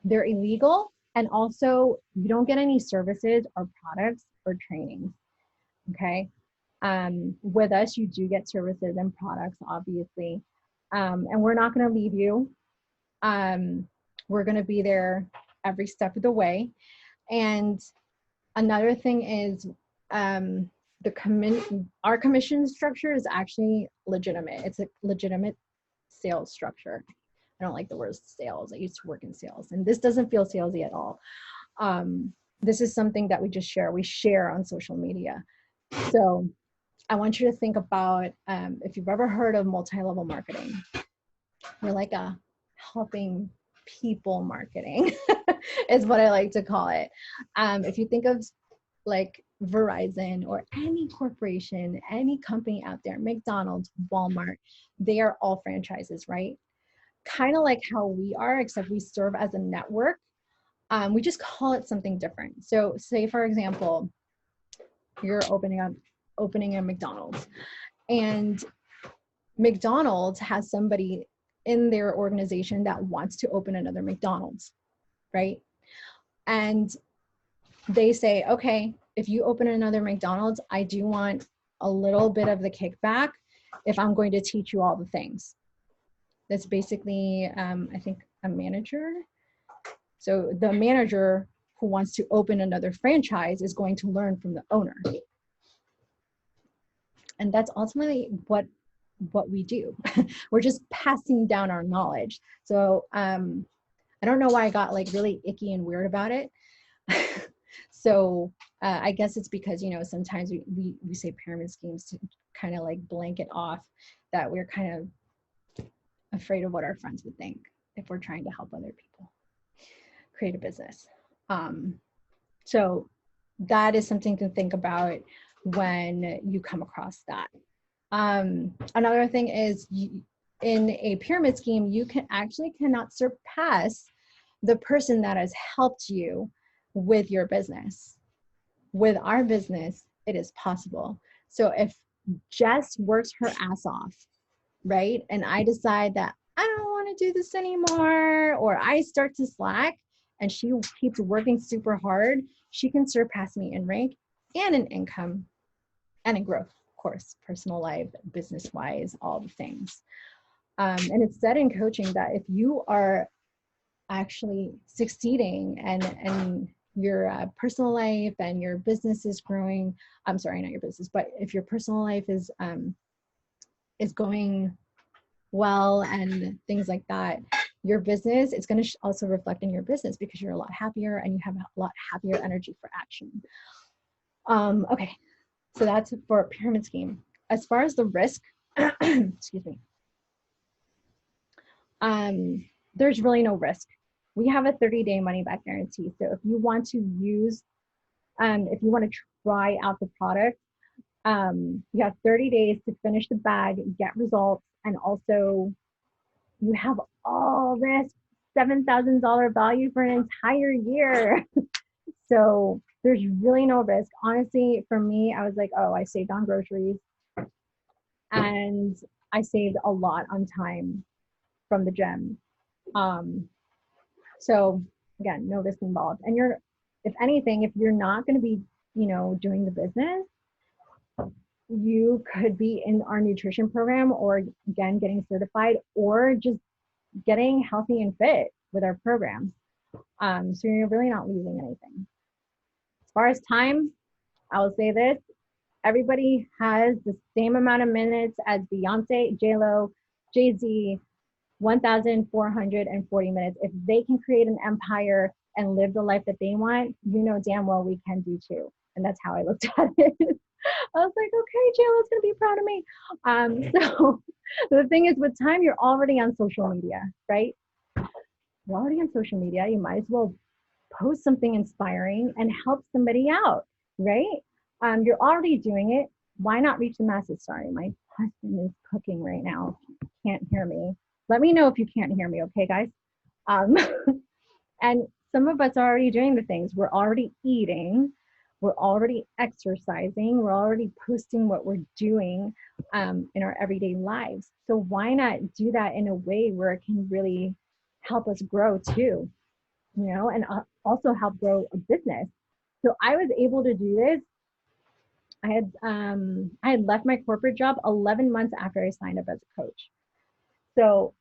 A: They're illegal, and also you don't get any services or products or training. Okay. With us, you do get services and products, obviously. And we're not going to leave you. We're going to be there every step of the way. And another thing is our commission structure is actually legitimate. It's a legitimate sales structure. I don't like the word sales. I used to work in sales, and this doesn't feel salesy at all. This is something that we just share. We share on social media. So I want you to think about if you've ever heard of multi-level marketing. We're like a helping people marketing is what I like to call it. If you think of like Verizon or any corporation, any company out there, McDonald's, Walmart, they are all franchises, right? Kind of like how we are, except we serve as a network. We just call it something different. So say, for example, you're opening a McDonald's, and McDonald's has somebody in their organization that wants to open another McDonald's, right? And they say, okay, if you open another McDonald's, I do want a little bit of the kickback if I'm going to teach you all the things. That's basically, I think, a manager. So the manager who wants to open another franchise is going to learn from the owner. And that's ultimately what we do. We're just passing down our knowledge. So I don't know why I got like really icky and weird about it. So I guess it's because, sometimes we say pyramid schemes to kind of like blanket off that we're kind of afraid of what our friends would think if we're trying to help other people create a business. So that is something to think about when you come across that. Another thing is in a pyramid scheme, you cannot surpass the person that has helped you with your business. With our business, it is possible. So if Jess works her ass off, right? And I decide that I don't want to do this anymore, or I start to slack and she keeps working super hard, she can surpass me in rank and in income and in growth, of course, personal life, business-wise, all the things. And it's said in coaching that if you are actually succeeding and your personal life and your business is growing, I'm sorry, not your business, but if your personal life is going well and things like that, your business, it's going to also reflect in your business because you're a lot happier and you have a lot happier energy for action. Okay, so that's for a pyramid scheme. As far as the risk, excuse me, there's really no risk. We have a 30-day money-back guarantee. So if you want to use, if you want to try out the product, you have 30 days to finish the bag, get results, and also you have all this $7,000 value for an entire year. So there's really no risk. Honestly, for me, I was like, oh, I saved on groceries and I saved a lot on time from the gym. So again, no risk involved. And if anything, if you're not going to be, doing the business, you could be in our nutrition program, or again, getting certified, or just getting healthy and fit with our programs. So you're really not losing anything. As far as time, I will say this: everybody has the same amount of minutes as Beyonce, J-Lo, Jay-Z, 1,440 minutes. If they can create an empire and live the life that they want, damn well we can do too. And that's how I looked at it. I was like, okay, J-Lo's gonna be proud of me. So the thing is, with time, you're already on social media, right? You're already on social media. You might as well post something inspiring and help somebody out, right? You're already doing it. Why not reach the masses? Sorry, my husband is cooking right now. Can't hear me. Let me know if you can't hear me, okay, guys? And some of us are already doing the things. We're already eating. We're already exercising. We're already posting what we're doing in our everyday lives. So why not do that in a way where it can really help us grow too, and also help grow a business. So I was able to do this. I had left my corporate job 11 months after I signed up as a coach. So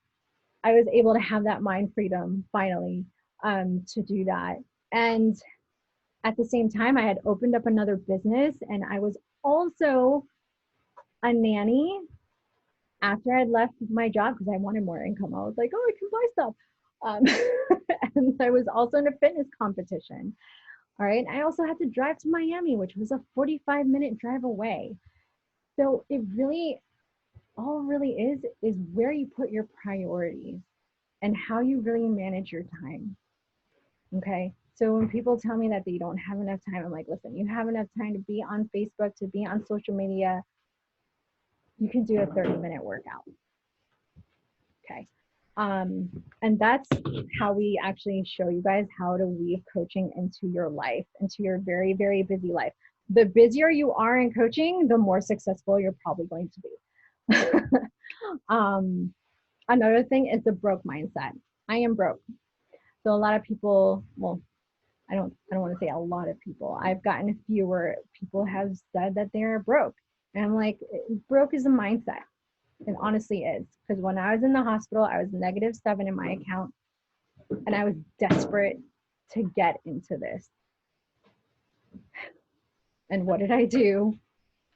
A: I was able to have that mind freedom finally to do that. And at the same time, I had opened up another business, and I was also a nanny after I'd left my job because I wanted more income. I was like, oh, I can buy stuff. And I was also in a fitness competition. All right. I also had to drive to Miami, which was a 45-minute drive away. So it really, all really is where you put your priorities and how you really manage your time. Okay. So when people tell me that they don't have enough time, I'm like, listen, you have enough time to be on Facebook, to be on social media. You can do a 30-minute workout. Okay. And that's how we actually show you guys how to weave coaching into your life, into your very, very busy life. The busier you are in coaching, the more successful you're probably going to be. Another thing is the broke mindset. I am broke. So a lot of people, well, I don't want to say a lot of people. I've gotten a few where people have said that they're broke. And I'm like, broke is a mindset. It honestly is. Because when I was in the hospital, I was -7 in my account. And I was desperate to get into this. And what did I do?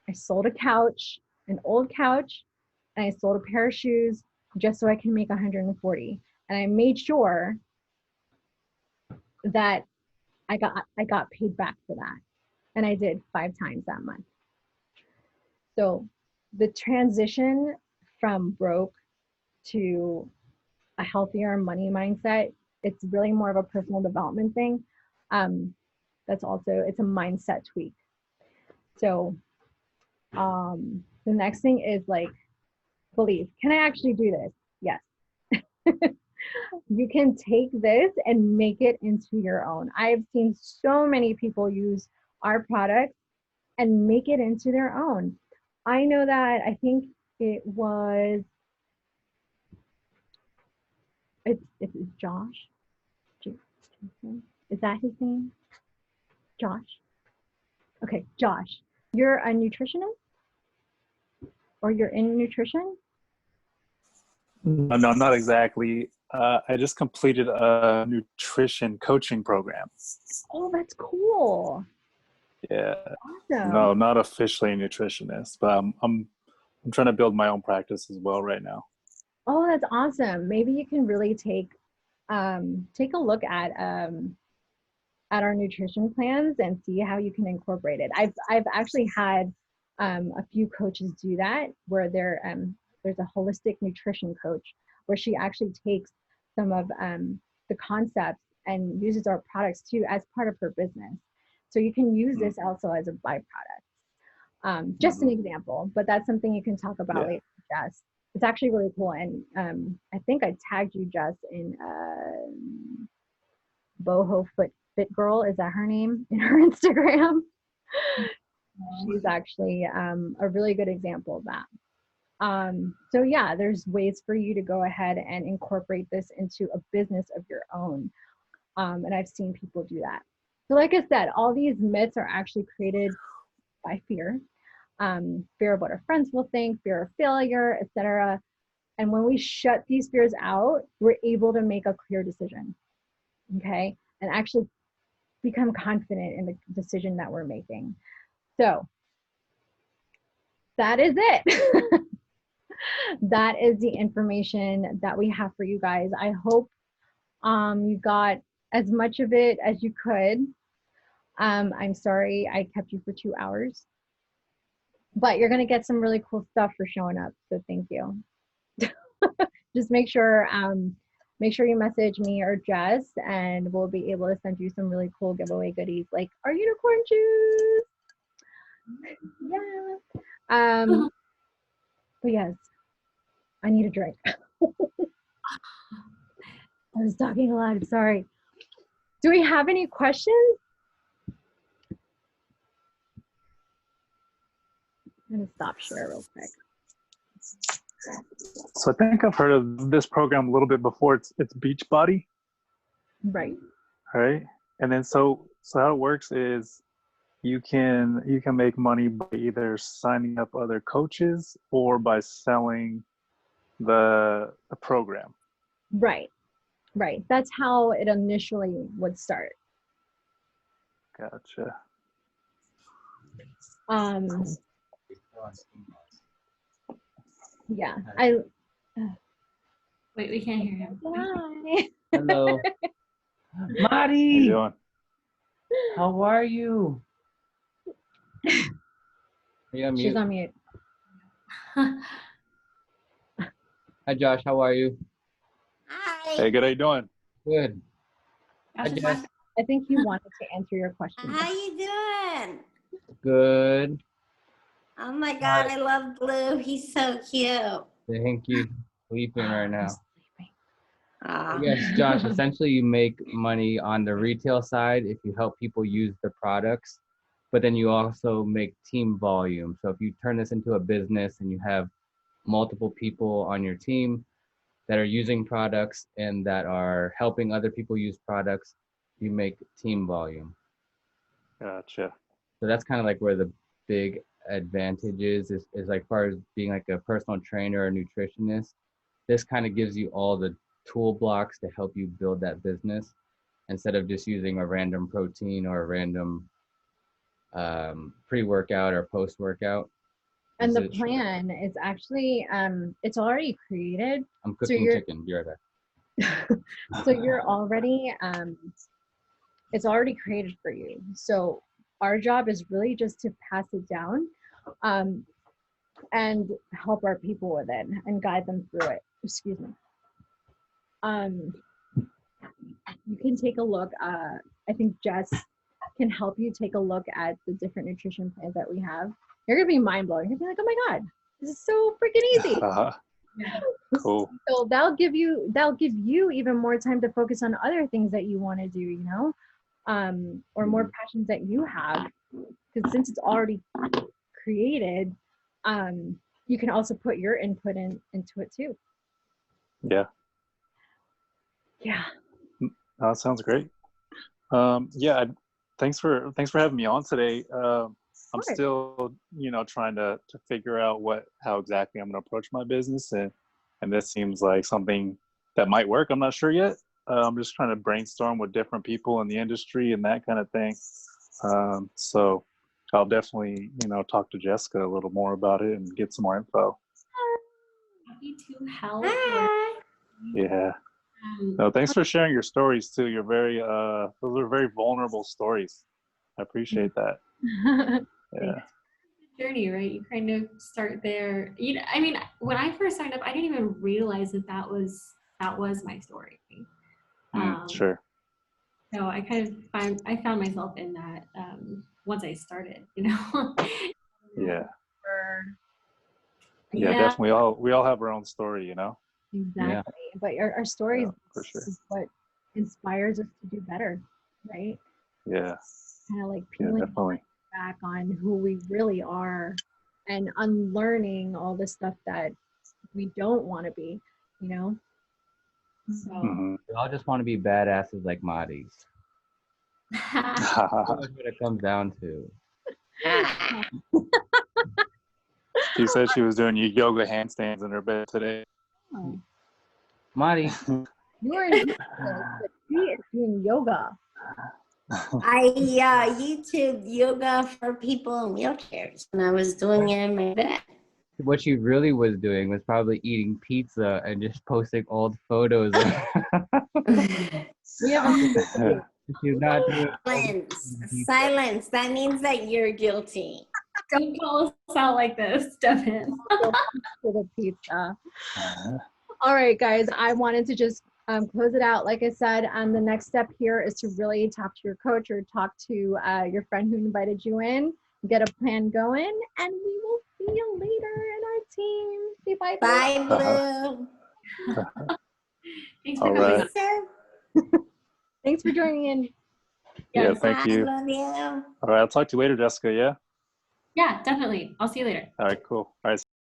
A: I sold a couch, an old couch, and I sold a pair of shoes just so I can make 140. And I made sure that I got paid back for that. And I did 5 times that month. So the transition from broke to a healthier money mindset, it's really more of a personal development thing. That's also, it's a mindset tweak. So the next thing is like, believe. Can I actually do this? Yes. You can take this and make it into your own. I've seen so many people use our products and make it into their own. I know that, I think it was, it's Josh. Is that his name? Josh? Okay, Josh. You're a nutritionist? Or you're in nutrition?
B: No, not exactly. I just completed a nutrition coaching program.
A: Oh, that's cool.
B: Yeah.
A: Awesome.
B: No, not officially a nutritionist, but I'm trying to build my own practice as well right now.
A: Oh, that's awesome. Maybe you can really take a look at our nutrition plans and see how you can incorporate it. I've actually had a few coaches do that, where there's a holistic nutrition coach where she actually takes some of the concepts and uses our products too as part of her business. So you can use this also as a byproduct. Just an example, but that's something you can talk about later, Jess. It's actually really cool. And I think I tagged you, Jess, in Boho Fit Girl. Is that her name in her Instagram? She's actually a really good example of that. So yeah, there's ways for you to go ahead and incorporate this into a business of your own. And I've seen people do that. So like I said, all these myths are actually created by fear. Fear of what our friends will think, fear of failure, etc. And when we shut these fears out, we're able to make a clear decision, okay? And actually become confident in the decision that we're making. So that is it. That is the information that we have for you guys. I hope you got as much of it as you could. I'm sorry I kept you for 2 hours, but you're going to get some really cool stuff for showing up. So thank you. Just make sure you message me or Jess, and we'll be able to send you some really cool giveaway goodies like our unicorn shoes. Yeah. But yes, I need a drink. I was talking a lot. I'm sorry. Do we have any questions? I'm gonna stop share real quick.
B: So I think I've heard of this program a little bit before. It's Beachbody,
A: Right.
B: right? And then so how it works is you can make money by either signing up other coaches or by selling the program.
A: Right. That's how it initially would start.
B: Gotcha.
A: Yeah.
C: Wait, we can't hear him.
A: Hi.
E: Hello.
B: How you
E: Mari,
B: doing?
E: how are you? Are you on
A: She's
E: mute?
A: on mute.
E: Hi, Josh. How are you?
D: Hi.
B: Hey, good. How you doing?
E: Good. Hi,
C: Josh is
E: Jess.
A: I think you wanted to answer your question.
D: How you doing?
E: Good.
D: Oh my God, I love Blue. He's so cute.
E: Thank you. Sleeping right now.
D: Aw.
E: Yes, Josh. Essentially, you make money on the retail side if you help people use the products, but then you also make team volume. So if you turn this into a business and you have multiple people on your team that are using products and that are helping other people use products, you make team volume.
B: Gotcha.
E: So that's kind of like where the big advantage is like far as being like a personal trainer or nutritionist. This kind of gives you all the tool blocks to help you build that business instead of just using a random protein or a random pre-workout or post-workout.
A: And the plan is actually, it's already created.
E: I'm cooking chicken. Be right back.
A: So you're already, it's already created for you. So our job is really just to pass it down. and help our people with it and guide them through it. Excuse me. You can take a look. I think Jess can help you take a look at the different nutrition plans that we have. You're gonna be mind blown. You're gonna be like, oh my god, this is so freaking easy.
B: Cool.
A: So that'll give you even more time to focus on other things that you want to do, you know, or more passions that you have. Because since it's already created, you can also put your input into it too.
B: Yeah.
A: Yeah.
B: That sounds great. Yeah. Thanks for having me on today. I'm
A: course.
B: still, trying to figure out how exactly I'm going to approach my business, and this seems like something that might work. I'm not sure yet. I'm just trying to brainstorm with different people in the industry and that kind of thing. So I'll definitely, talk to Jessica a little more about it and get some more info.
C: Happy to help.
D: Hi.
B: Yeah. No, thanks for sharing your stories too. You're those are very vulnerable stories. I appreciate that. Yeah.
C: Journey, right? You kind of start there. I mean, when I first signed up, I didn't even realize that was my story.
B: Sure.
C: So I found myself in that once I started,
B: Yeah.
C: Yeah.
B: Yeah, definitely. We all have our own story,
A: Exactly.
E: Yeah.
A: But our stories
B: Yeah, for sure.
A: is what inspires us to do better, right?
B: Yeah.
A: Kind of like
B: Yeah,
A: peeling
B: definitely.
A: back on who we really are and unlearning all the stuff that we don't want to be, you know? So
B: Mhm.
E: We all just want to be badasses like Mahdi's. That's what it comes down to.
B: She said she was doing yoga handstands in her bed today.
E: Mahdi,
A: you are in but she is doing yoga.
D: I YouTube yoga for people in wheelchairs, and I was doing it in my bed.
E: what she really was doing was probably eating pizza and just posting old photos.
A: We have a
E: She's not doing
D: Silence. That means that you're guilty.
C: Don't call us out like this, Devin.
A: for the pizza. All right, guys, I wanted to just close it out. Like I said, the next step here is to really talk to your coach or talk to your friend who invited you in, get a plan going, and we will see you later in our team. Say bye.
D: Bye, Blue.
C: Thanks for
B: All
C: coming.
B: right.
D: Sir.
A: Thanks for joining in.
B: Yeah,
C: Yes.
B: thank
D: I
B: you.
D: love you.
B: All right, I'll talk to you later, Jessica, yeah?
C: Yeah, definitely. I'll see you later.
B: All right, cool. All right.